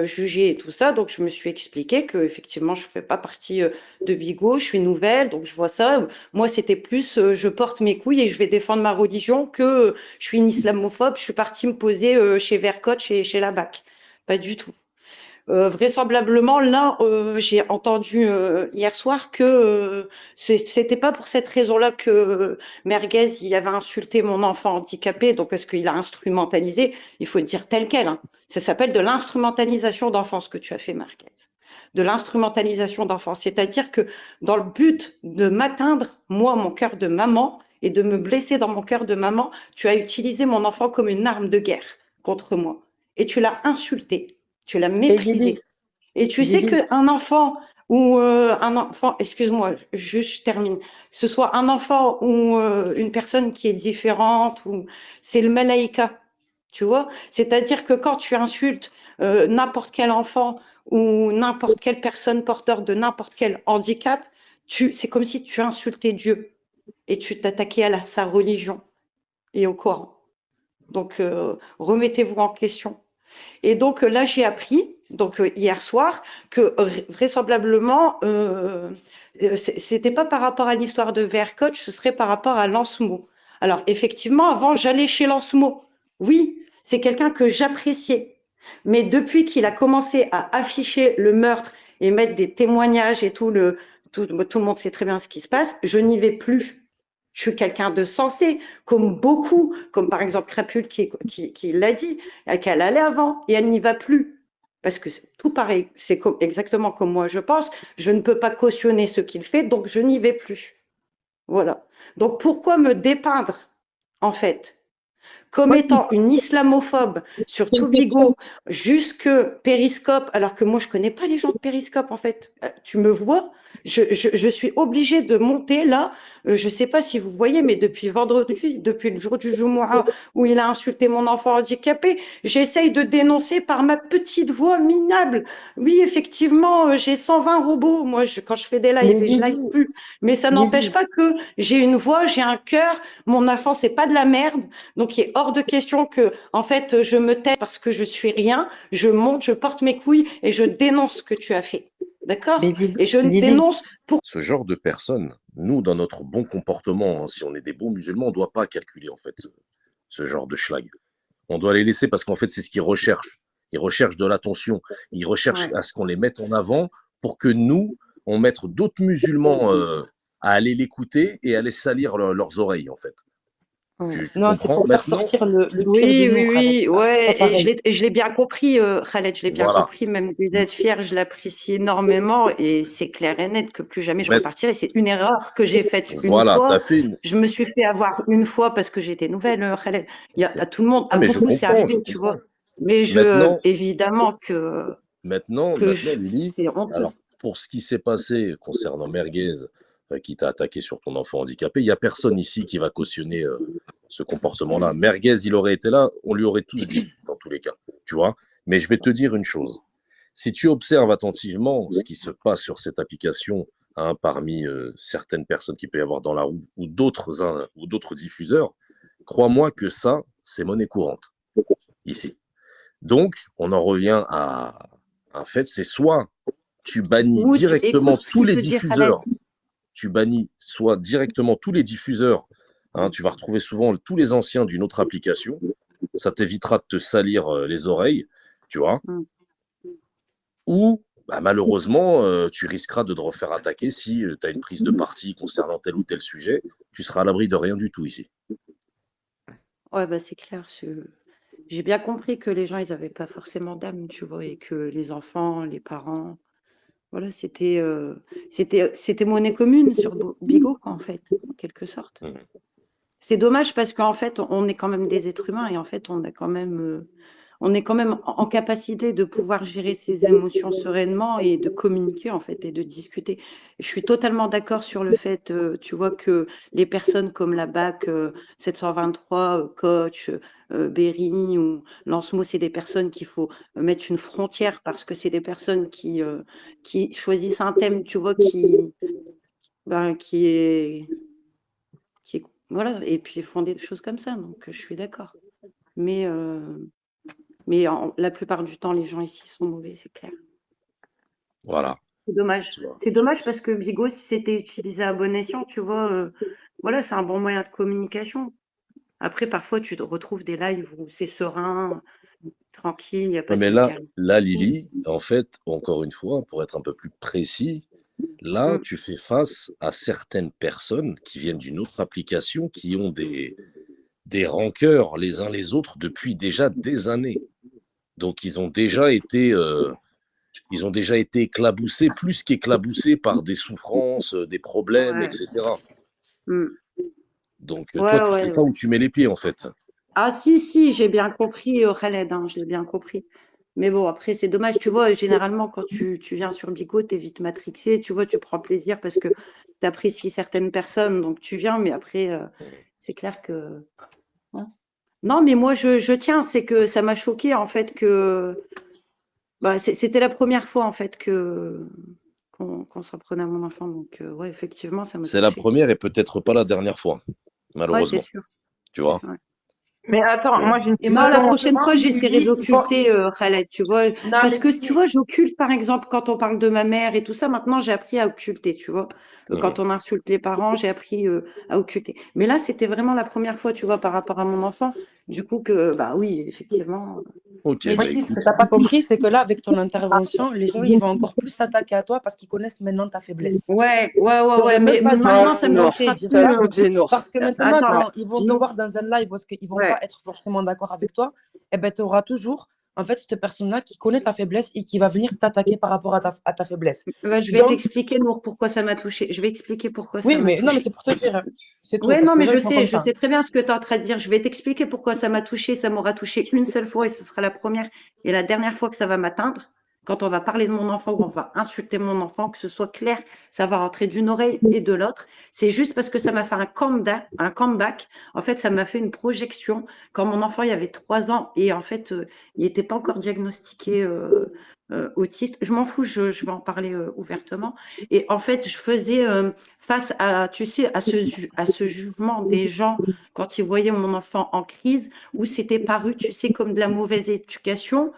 jugée et tout ça, donc je me suis expliqué que effectivement je fais pas partie de Bigot, je suis nouvelle, donc je vois ça. Moi, c'était plus je porte mes couilles et je vais défendre ma religion que je suis une islamophobe, je suis partie me poser chez Vercoach et chez la BAC. Pas du tout. Vraisemblablement, là, j'ai entendu hier soir que c'était pas pour cette raison-là que Merguez il avait insulté mon enfant handicapé, donc parce qu'il a instrumentalisé. Il faut dire tel quel. Hein. Ça s'appelle de l'instrumentalisation d'enfant, ce que tu as fait, Merguez. De l'instrumentalisation d'enfant, c'est-à-dire que dans le but de m'atteindre, moi, mon cœur de maman, et de me blesser dans mon cœur de maman, tu as utilisé mon enfant comme une arme de guerre contre moi, et tu l'as insulté. Tu l'as Et Lily, méprisé. Et tu sais Lily, qu'un enfant excuse-moi, je termine, que ce soit un enfant ou une personne qui est différente, ou c'est le malaïka, tu vois? C'est-à-dire que quand tu insultes n'importe quel enfant ou n'importe quelle personne porteur de n'importe quel handicap, c'est comme si tu insultais Dieu et tu t'attaquais à sa religion et au Coran. Donc, remettez-vous en question. Et donc là, j'ai appris, hier soir, que vraisemblablement, c'était pas par rapport à l'histoire de Vercoach, ce serait par rapport à Lancemo. Alors effectivement, avant, j'allais chez Lancemo. Oui, c'est quelqu'un que j'appréciais. Mais depuis qu'il a commencé à afficher le meurtre et mettre des témoignages et tout le monde sait très bien ce qui se passe, je n'y vais plus. Je suis quelqu'un de sensé, comme beaucoup, comme par exemple Crapule qui l'a dit, qu'elle allait avant et elle n'y va plus. Parce que c'est tout pareil, c'est exactement comme moi je pense. Je ne peux pas cautionner ce qu'il fait, donc je n'y vais plus. Voilà. Donc pourquoi me dépeindre, en fait, comme Moi, étant une islamophobe sur j'ai une question. Toubigo jusque Périscope, alors que moi je connais pas les gens de Périscope en fait. Tu me vois, je suis obligée de monter là. Je sais pas si vous voyez, mais depuis vendredi, depuis le jour du Jumu'ah où il a insulté mon enfant handicapé, j'essaye de dénoncer par ma petite voix minable. Oui, effectivement, j'ai 120 robots moi quand je fais des mais lives et je live Lily, plus. Mais ça n'empêche Lily, pas que j'ai une voix, j'ai un cœur. Mon enfant c'est pas de la merde. Donc, il est hors de question que, en fait, je me tais parce que je suis rien. Je monte, je porte mes couilles et je dénonce ce que tu as fait. mais D'accord? Lily, Et je Lily, dénonce pour. Ce genre de personnes, nous, dans notre bon comportement, hein, si on est des bons musulmans, on ne doit pas calculer en fait ce genre de schlag. On doit les laisser parce qu'en fait, c'est ce qu'ils recherchent. Ils recherchent de l'attention. Ils recherchent Ouais. à ce qu'on les mette en avant pour que nous, on mette d'autres musulmans à aller l'écouter et à aller salir leurs oreilles, en fait. Ouais. Tu non, c'est comprends pour faire maintenant? sortir le pire de Oui, nous, oui, Khaled. oui, C'est pas ouais, et pareil. je l'ai bien compris, Khaled, je l'ai bien Voilà. compris, même vous êtes fiers, je l'apprécie énormément, et c'est clair et net que plus jamais je Mais, repartirai. C'est une erreur que j'ai faite une voilà, tu as fois. fait une. Je me suis fait avoir une fois parce que j'étais nouvelle, Khaled. À tout le monde, Ah, à mais beaucoup, c'est je arrivé, tu vois. comprends. Mais Maintenant, évidemment Lily, c'est honteux. alors pour ce qui s'est passé concernant Merguez, qui t'a attaqué sur ton enfant handicapé, il n'y a personne ici qui va cautionner ce comportement-là. Merguez, il aurait été là, on lui aurait tous dit, dans tous les cas, tu vois. Mais je vais te dire une chose. Si tu observes attentivement ce qui se passe sur cette application, hein, parmi certaines personnes qu'il peut y avoir dans la roue ou d'autres diffuseurs, crois-moi que ça, c'est monnaie courante ici. Donc, on en revient à un fait, c'est soit tu bannis Ou directement écoute ce tous qu'il les te dit, Khaled. diffuseurs, tu bannis soit directement tous les diffuseurs, hein, tu vas retrouver souvent tous les anciens d'une autre application, ça t'évitera de te salir les oreilles, tu vois, Mm. ou bah, malheureusement, tu risqueras de te refaire attaquer si tu as une prise de parti concernant tel ou tel sujet, tu seras à l'abri de rien du tout ici. Ouais, bah c'est clair. J'ai bien compris que les gens, ils n'avaient pas forcément d'âme, tu vois, et que les enfants, les parents, voilà, c'était monnaie commune sur Bigo, quoi, en fait, en quelque sorte. Mhm. C'est dommage parce qu'en fait, on est quand même des êtres humains et en fait, on est quand même en capacité de pouvoir gérer ses émotions sereinement et de communiquer, en fait, et de discuter. Je suis totalement d'accord sur le fait, tu vois, que les personnes comme la BAC 723, Coach, Berry ou Lancemo, c'est des personnes qu'il faut mettre une frontière parce que c'est des personnes qui choisissent un thème, tu vois, ben, voilà, et puis font des choses comme ça, donc je suis d'accord. Mais, Mais la plupart du temps, les gens ici sont mauvais, c'est clair. Voilà, C'est dommage. tu vois. C'est dommage parce que Bigo, si c'était utilisé à bon escient, tu vois, voilà, c'est un bon moyen de communication. Après, parfois, tu te retrouves des lives où c'est serein, tranquille, il n'y a Ouais, pas de mais vulgarité. là, Lily, en fait, encore une fois, pour être un peu plus précis, là, Mm. tu fais face à certaines personnes qui viennent d'une autre application, qui ont des rancœurs les uns les autres depuis déjà des années. Donc, ils ont déjà été éclaboussés, plus qu'éclaboussés par des souffrances, des problèmes, Ouais. etc. Mm. Donc, Ouais, toi, tu ouais, sais pas ouais. où tu mets les pieds, en fait. Ah si, j'ai bien compris, Khaled, hein, j'ai bien compris. Mais bon, après, c'est dommage, tu vois, généralement, quand tu viens sur Bigo, tu es vite matrixé, tu vois, tu prends plaisir parce que tu apprécies certaines personnes, donc tu viens, mais après, c'est clair que... hein. Non, mais moi, je tiens, c'est que ça m'a choqué, en fait, que... Bah, c'était la première fois, en fait, qu'on s'en prenait à mon enfant, donc ouais, effectivement, ça m'a C'est la touchée. première et peut-être pas la dernière fois, Ouais, c'est malheureusement. sûr. Tu vois? Ouais. Mais attends, Mais moi j'ai une Et Non, la question. prochaine fois, malheureusement, j'essaierai Lily, d'occulter Khaled, tu vois. non, Parce mais que, tu Lily, vois, j'occulte, par exemple, quand on parle de ma mère et tout ça, maintenant, j'ai appris à occulter, tu vois. Quand on insulte les parents, j'ai appris à occulter. Mais là, c'était vraiment la première fois, tu vois, par rapport à mon enfant. Du coup, que, bah oui, effectivement. Ok, mais bah Lily, ce que écoute. tu n'as pas compris, c'est que là, avec ton intervention, les gens, ils vont encore plus s'attaquer à toi parce qu'ils connaissent maintenant ta faiblesse. Ouais, Tu ouais. n'aurais même Mais pas dû maintenant, Ouais, ça me Nour, touchera oser dire plus. t'as ça tout dit, Nour. parce que maintenant, Attends, quand ils vont te non, voir dans un live parce qu'ils ne vont ouais. pas être forcément d'accord avec toi, eh ben, tu auras toujours, en fait, cette personne-là qui connaît ta faiblesse et qui va venir t'attaquer par rapport à ta faiblesse. Bah, je vais Donc, t'expliquer, Nour, pourquoi ça m'a touché. Je vais expliquer pourquoi ça oui, m'a mais non, mais touché. c'est pour te dire, hein. C'est tout, Ouais, parce non, que les mais gens, ils sont comme je ça. sais très bien ce que tu es en train de dire. Je vais t'expliquer pourquoi ça m'a touché. Ça m'aura touché une seule fois et ce sera la première et la dernière fois que ça va m'atteindre. Quand on va parler de mon enfant ou on va insulter mon enfant, que ce soit clair, ça va rentrer d'une oreille et de l'autre. C'est juste parce que ça m'a fait un comeback. En fait, ça m'a fait une projection. Quand mon enfant, il avait 3 ans et en fait, il n'était pas encore diagnostiqué autiste. Je m'en fous, je vais en parler ouvertement. Et en fait, je faisais face à, tu sais, à ce jugement des gens quand ils voyaient mon enfant en crise, où c'était paru, tu sais, comme de la mauvaise éducation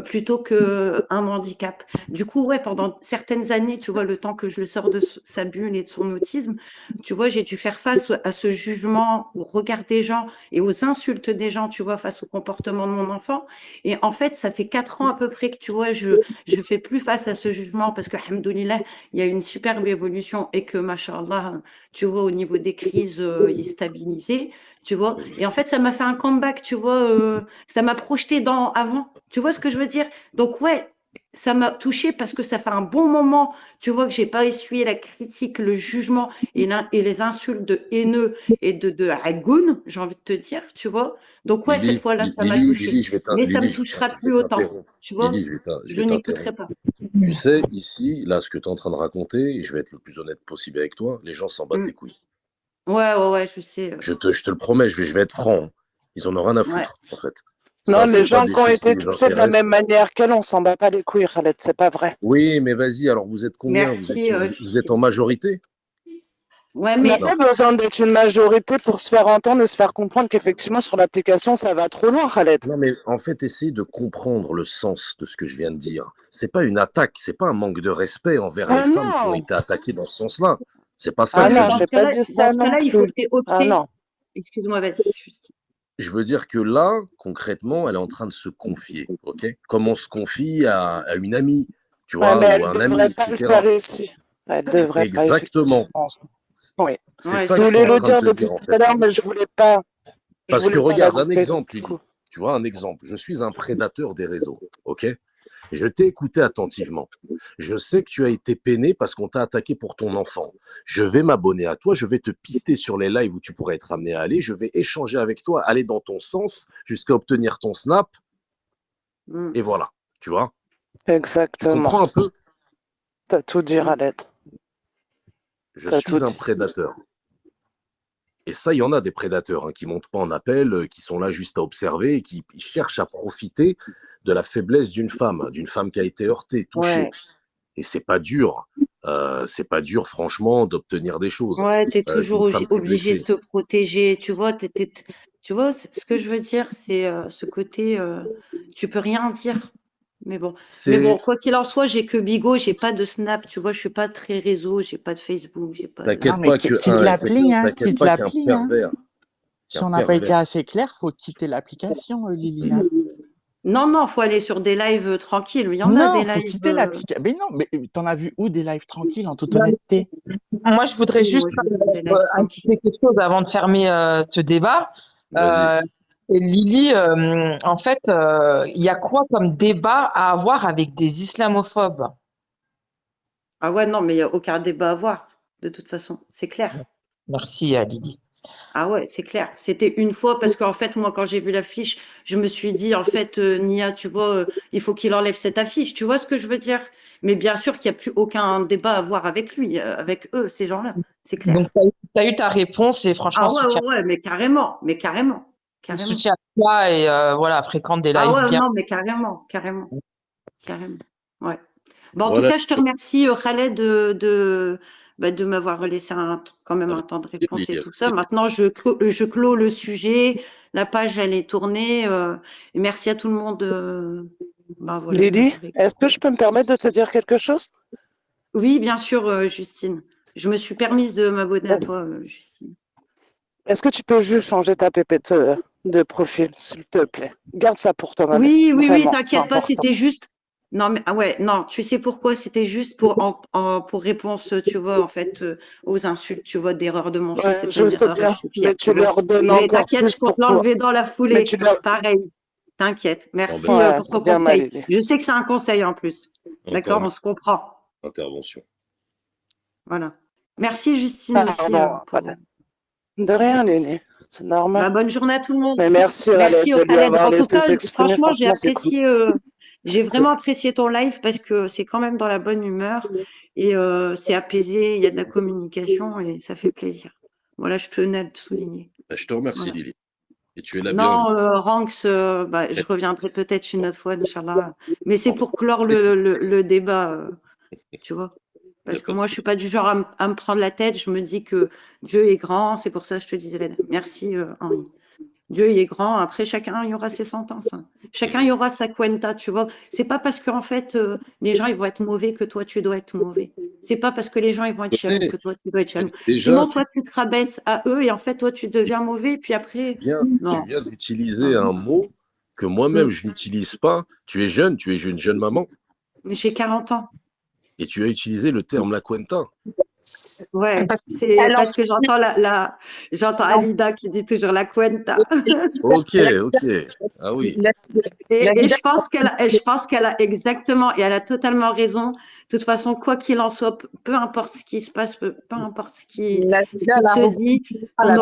plutôt qu'un handicap. Du coup, ouais, pendant certaines années, tu vois, le temps que je le sors de sa bulle et de son autisme, tu vois, j'ai dû faire face à ce jugement, au regard des gens et aux insultes des gens, tu vois, face au comportement de mon enfant. Et en fait, ça fait 4 ans à peu près que, tu vois, je fais plus face à ce jugement parce que, alhamdoulilah, il y a une superbe évolution et que, machallah, tu vois, au niveau des crises, il est stabilisé, tu vois. Et en fait, ça m'a fait un comeback, tu vois, ça m'a projeté dans avant. Tu vois ce que je veux dire? Donc, ouais, ça m'a touchée parce que ça fait un bon moment, tu vois, que j'ai pas essuyé la critique, le jugement et les insultes de haineux et de hagoun, j'ai envie de te dire, tu vois. Donc, ouais, cette fois-là, ça m'a touchée. Lily, Mais ça me Lily, touchera je vais plus autant, t'interrompre. tu vois. Lily, je Je vais n'écouterai t'interrompre. pas. Tu sais, ici, là, ce que tu es en train de raconter, et je vais être le plus honnête possible avec toi, les gens s'en battent Mm. les couilles. Ouais, je sais. Je te le promets, je vais être franc, hein. Ils en ont rien à Ouais. foutre, en fait. Non, Ça, les c'est pas gens des qui ont choses qui été les touchés de la même intéressent. manière qu'elle, on s'en bat pas les couilles, Khaled, c'est pas vrai. Oui, mais vas-y, alors vous êtes combien? Merci, Vous êtes en Justine. majorité? Ouais, On n'a mais Non. pas besoin d'être une majorité pour se faire entendre et se faire comprendre qu'effectivement, sur l'application, ça va trop loin, Khaled. Non, mais en fait, essayez de comprendre le sens de ce que je viens de dire. C'est pas une attaque, c'est pas un manque de respect envers les Ah femmes qui ont non! été attaquées dans ce sens-là. C'est pas ça Ah ouais, que je mais non, dis. j'ai pas dit dans ça ce non cas-là, il faut plus. que tu aies Ah opté. non. Excuse-moi, vas-y, Justine. Je veux dire que là, concrètement, elle est en train de se confier, ok? Comme on se confie à une amie, tu Ouais, vois, mais ou elle à un ami, devrait pas le faire etc. ici. Elle devrait pas, Exactement. effectivement. Oui. C'est Ouais, ça Je que je suis voulais en le train de dire te depuis dire, en tout à fait. l'heure, mais je voulais pas. Je Parce que voulais pas la regarde, un couper, donc exemple, du Lily. coup. Tu vois, un exemple. Je suis un prédateur des réseaux, ok? Je t'ai écouté attentivement. Je sais que tu as été peiné parce qu'on t'a attaqué pour ton enfant. Je vais m'abonner à toi, je vais te pister sur les lives où tu pourrais être amené à aller, je vais échanger avec toi, aller dans ton sens jusqu'à obtenir ton snap, Mm. et voilà. Tu vois? Tu Exactement. comprends un peu? T'as tout dit, Khaled. Je T'as tout suis un dit. prédateur. Et ça, il y en a des prédateurs qui montent pas en appel, qui sont là juste à observer et qui cherchent à profiter de la faiblesse d'une femme qui a été heurtée, touchée. Ouais, Et c'est pas dur, franchement, d'obtenir des choses ouais, tu es toujours d'une femme qui est obligé de blessée. te protéger, tu vois, Tu vois, ce que je veux dire, c'est ce côté, tu peux rien dire. Mais bon, C'est, quoi qu'il en soit, j'ai que Bigo, j'ai pas de Snap, tu vois, je suis pas très réseau, j'ai pas de Facebook, j'ai pas de. Non, t'inquiète mais pas que quitte l'appli, hein, t'inquiète quitte pas qu'un l'appli, hein. pervers, Si on n'a pas été assez clair, faut quitter l'application, Lily, hein. Non, non, faut aller sur des lives tranquilles. Il y en a Non, des faut lives. quitter l'application. Mais non, mais t'en as vu où des lives tranquilles, en toute honnêteté? Moi, je voudrais Si, juste moi, je vais sur des lives tranquilles. ajouter quelque chose avant de fermer ce débat. vas-y. Lily, en fait, il y a quoi comme débat à avoir avec des islamophobes? Ah ouais, non, mais il n'y a aucun débat à avoir, de toute façon, c'est clair. Merci, Lily. Ah ouais, c'est clair. C'était une fois parce qu'en fait, moi, quand j'ai vu l'affiche, je me suis dit, en fait, Nia, tu vois, il faut qu'il enlève cette affiche. Tu vois ce que je veux dire? Mais bien sûr qu'il n'y a plus aucun débat à avoir avec lui, avec eux, ces gens-là. C'est clair. Donc, tu as eu ta réponse et franchement, Ah ouais, ouais, ouais, mais carrément, mais carrément, carrément. soutien à toi et voilà, fréquente des Ah lives ouais, bien. non, mais carrément, carrément, carrément. Ouais. Bon, en tout Voilà. cas, je te remercie, Khaled, de m'avoir laissé quand même un Avec temps de plaisir, réponse et Lily, tout avec ça. plaisir. Maintenant, je clôt le sujet. La page, elle est tournée. Et merci à tout le monde voilà, Lily, d'avoir est-ce que je peux me permettre de te dire quelque chose? Oui, bien sûr, Justine. Je me suis permise de m'abonner à toi, Justine. Est-ce que tu peux juste changer ta pépette de profil, s'il te plaît? Garde ça pour toi-même. Oui, oui, oui, Vraiment, c'est t'inquiète pas, important. c'était juste. Non, mais ah ouais, non, tu sais pourquoi? C'était juste pour réponse, tu vois, en fait, aux insultes, tu vois, d'erreur de mon fils. Ouais, C'était je une sais erreur et je bien, suis fière, mais tu tu vois. leur donnes Mais encore t'inquiète, plus je compte pour toi. l'enlever dans la Mais foulée. tu leur... Pareil, t'inquiète. Merci Embête. Ouais, pour c'est ton bien mal, conseil. Lily. Je sais que c'est un conseil en plus. Encore D'accord, une on se comprend. intervention. Voilà. Merci, Justine, aussi, Pardon, pour. de rien, Lily. C'est normal. Bah, bonne journée à tout le monde. Mais merci, Merci Khaled, au de lui Khaled. avoir En tout laissé cas, s'exprimer. franchement, Franchement, c'est cool. j'ai vraiment apprécié ton live parce que c'est quand même dans la bonne humeur et c'est apaisé, il y a de la communication et ça fait plaisir. Voilà, je tenais à le souligner. Bah, je te remercie, Voilà. Lily. Et tu es la bienvenue. Non, Ranks, je reviendrai peut-être une autre fois, Inch'Allah. Mais Au c'est revoir. pour clore le débat, tu vois. Il n'y a Parce que pas de moi, je suis pas du genre à me prendre la tête. Je me dis que Dieu est grand. C'est pour ça que je te disais, merci, Henri. Dieu il est grand. Après, chacun il y aura ses sentences, hein. Chacun il y aura sa cuenta, tu vois. C'est pas parce qu'en fait, les gens ils vont être mauvais que toi tu dois être mauvais. C'est pas parce que les gens ils vont être jaloux soucis. que toi tu dois être jaloux. Déjà, Sinon, toi tu te rabaisses à eux et en fait, toi tu deviens mauvais. Puis après, tu non. viens d'utiliser Non. un mot que moi-même Mm. je n'utilise pas. Tu es jeune, tu es une jeune maman, Mais j'ai 40 ans. et tu as utilisé le terme la cuenta. Ouais, Parce c'est qu'elle en parce que j'entends Alida qui dit toujours la cuenta. Ok, ok. Ah oui. Et je pense qu'elle a exactement, et elle a totalement raison. De toute façon, quoi qu'il en soit, peu importe ce qui se passe, peu importe ce qui se dit, la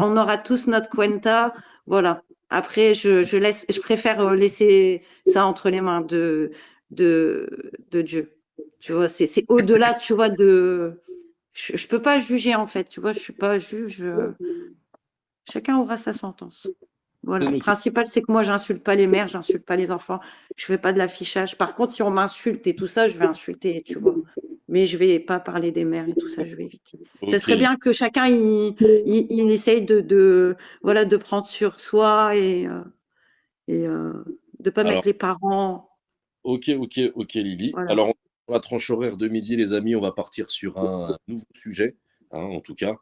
on aura tous notre cuenta. Voilà. Après, je préfère laisser ça entre les mains de Dieu. Tu vois, c'est au-delà, tu vois, je peux pas juger en fait. Tu vois, je suis pas juge. Chacun aura sa sentence. Voilà. C'est Le noté. principal, c'est que moi, j'insulte pas les mères, j'insulte pas les enfants, je fais pas de l'affichage. Par contre, si on m'insulte et tout ça, je vais insulter, tu vois. Mais je vais pas parler des mères et tout ça, je vais éviter. Ça Ok, serait bien que chacun il essaye voilà, de prendre sur soi et de pas alors, mettre les parents. ok, Lily. Voilà. Alors, pour la tranche horaire de midi, les amis, on va partir sur un nouveau sujet, hein, en tout cas.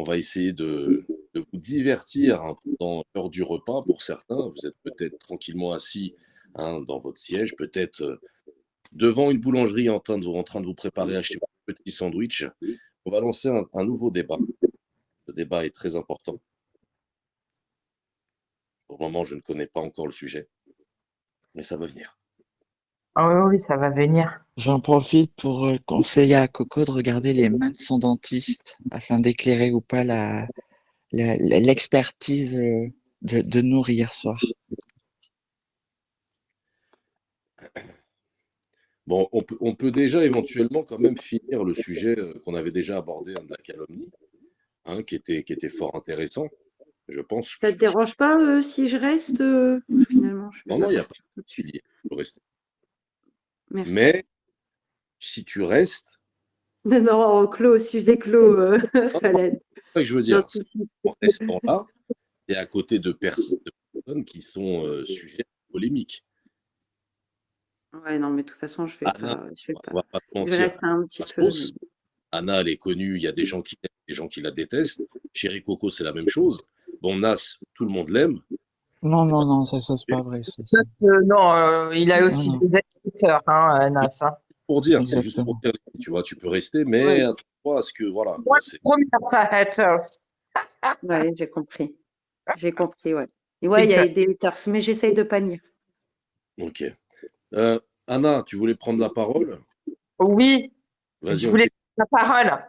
On va essayer de vous divertir, hein, pendant l'heure du repas. Pour certains, vous êtes peut-être tranquillement assis, hein, dans votre siège, peut-être devant une boulangerie en train de vous préparer à acheter votre petit sandwich. On va lancer un nouveau débat. Le débat est très important. Pour le moment, je ne connais pas encore le sujet, mais ça va venir. Ah oui, oui, ça va venir. J'en profite pour conseiller à Coco de regarder les mains de son dentiste afin d'éclairer ou pas l'expertise de nous hier soir. Bon, on peut déjà éventuellement quand même finir le sujet qu'on avait déjà abordé, hein, de la calomnie, hein, qui était fort intéressant. Je pense Ça te dérange pas si je reste finalement, je vais non, pas non, il n'y a pas partir tout de suite. de faut rester. Merci. Mais si tu restes, Non, clos, sujet clos, non, non, Khaled. c'est ça que je veux dire, c'est J'insiste. en restant là, tu es à côté de personnes qui sont sujets polémiques. Ouais, non, mais de toute façon, Anna, je vais on va pas se je vais mentir, rester un petit la peu. sauce. Anna, elle est connue, il y a des gens qui l'aiment, des gens qui la détestent. Chéri Coco, c'est la même chose. Bon, Nas, tout le monde l'aime. Non, non, non, ça c'est pas vrai. Non, il a Non, aussi non, des éditeurs, hein, Nas. Hein. Pour dire, c'est juste pour exactement. dire, tu vois, tu peux rester, mais Ouais, attends-toi à ce que, voilà, Moi, c'est première, ça haters. ouais, j'ai compris. J'ai compris, ouais. Et ouais, il y a des haters, mais j'essaye de pas lire. ok. Anna, tu voulais prendre la parole? Oui, Vas-y, je on voulais t'écoute. prendre la parole.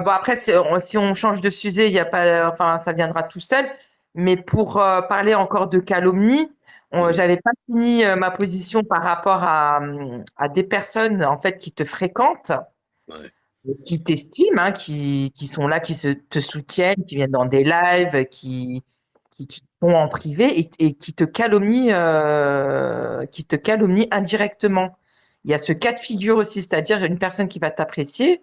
Bon après, si on change de sujet, il y a pas, enfin, ça viendra tout seul. Mais pour parler encore de calomnie, j'avais pas fini ma position par rapport à des personnes en fait qui te fréquentent, Ouais. qui t'estiment, hein, qui sont là, te soutiennent, qui viennent dans des lives, qui sont en privé et qui te calomnient indirectement. Il y a ce cas de figure aussi, c'est-à-dire une personne qui va t'apprécier,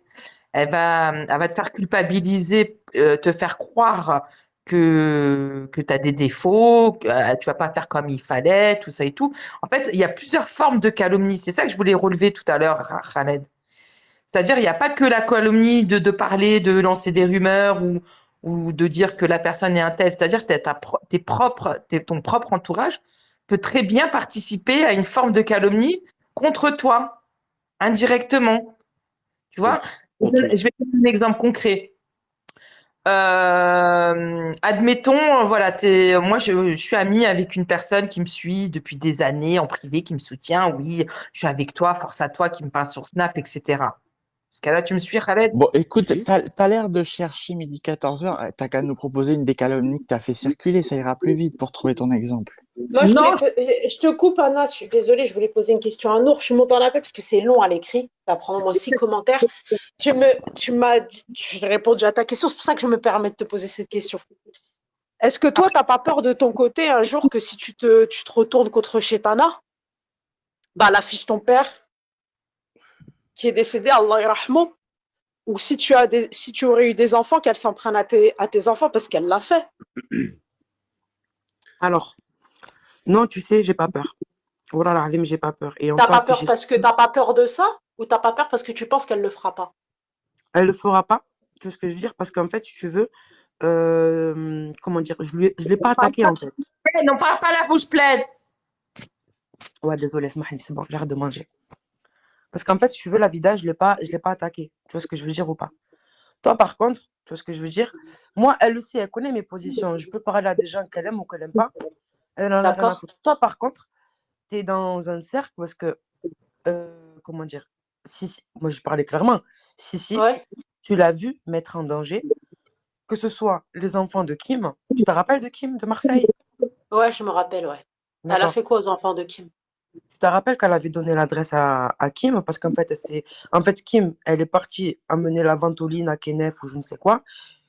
elle va te faire culpabiliser, te faire croire que tu as des défauts, que tu vas pas faire comme il fallait, tout ça et tout. En fait, il y a plusieurs formes de calomnie. C'est ça que je voulais relever tout à l'heure, Khaled. C'est-à-dire, il n'y a pas que la calomnie de parler, de lancer des rumeurs ou de dire que la personne est un tel. C'est-à-dire que ton propre entourage peut très bien participer à une forme de calomnie contre toi, indirectement. Tu vois? Contre Je vais te donner un exemple concret. Admettons, voilà, moi je suis amie avec une personne qui me suit depuis des années en privé, qui me soutient. Oui, je suis avec toi, force à toi, qui me parle sur Snap, etc. Jusqu'à là, tu me suis, Khaled? Bon, écoute, Oui. t'as l'air de chercher midi 14h. T'as qu'à nous proposer une des calomnies que t'as fait circuler, ça ira plus vite pour trouver ton exemple. Moi, Non, je te coupe, Anna, je suis désolée, je voulais poser une question à Nour. Je monte dans l'appel parce que c'est long à l'écrit. Ça prend au moins 6 commentaires. Tu m'as dit, j'ai répondu à ta question, c'est pour ça que je me permets de te poser cette question. Est-ce que toi, t'as pas peur de ton côté un jour que si tu te retournes contre Chetana, bah, elle affiche ton père qui est décédé, Allah yarhamou, ou si tu aurais eu des enfants, qu'elle s'en prenne à tes enfants parce qu'elle l'a fait. Alors, non, tu sais, j'ai pas peur. Oh là là, Azim, j'ai pas peur. Et on T'as peut pas peur afficher. parce que t'as pas peur de ça, ou t'as pas peur parce que tu penses qu'elle le fera pas? Elle le fera pas. Tu vois ce que je veux dire? Parce qu'en fait, si tu veux, comment dire, je l'ai pas attaqué en fait. non, pas la bouche pleine. Ouais, désolé, Smahli, c'est bon, j'arrête de manger. Parce qu'en fait, si tu veux, la vida, je l'ai pas attaqué. Tu vois ce que je veux dire ou pas? Toi, par contre, tu vois ce que je veux dire? Moi, elle le sait, elle connaît mes positions. Je peux parler à des gens qu'elle aime ou qu'elle aime pas. Elle en a rien à D'accord? foutre. Toi, par contre, tu es dans un cercle parce que, comment dire? Si, moi, je parlais clairement. Si, Ouais. tu l'as vu mettre en danger, que ce soit les enfants de Kim. Tu te rappelles de Kim, de Marseille? Ouais, je me rappelle, ouais. Elle a D'accord. fait quoi aux enfants de Kim? Tu te rappelles qu'elle avait donné l'adresse à Kim parce qu'en fait, en fait, Kim, elle est partie amener la ventoline à Kenneth ou je ne sais quoi.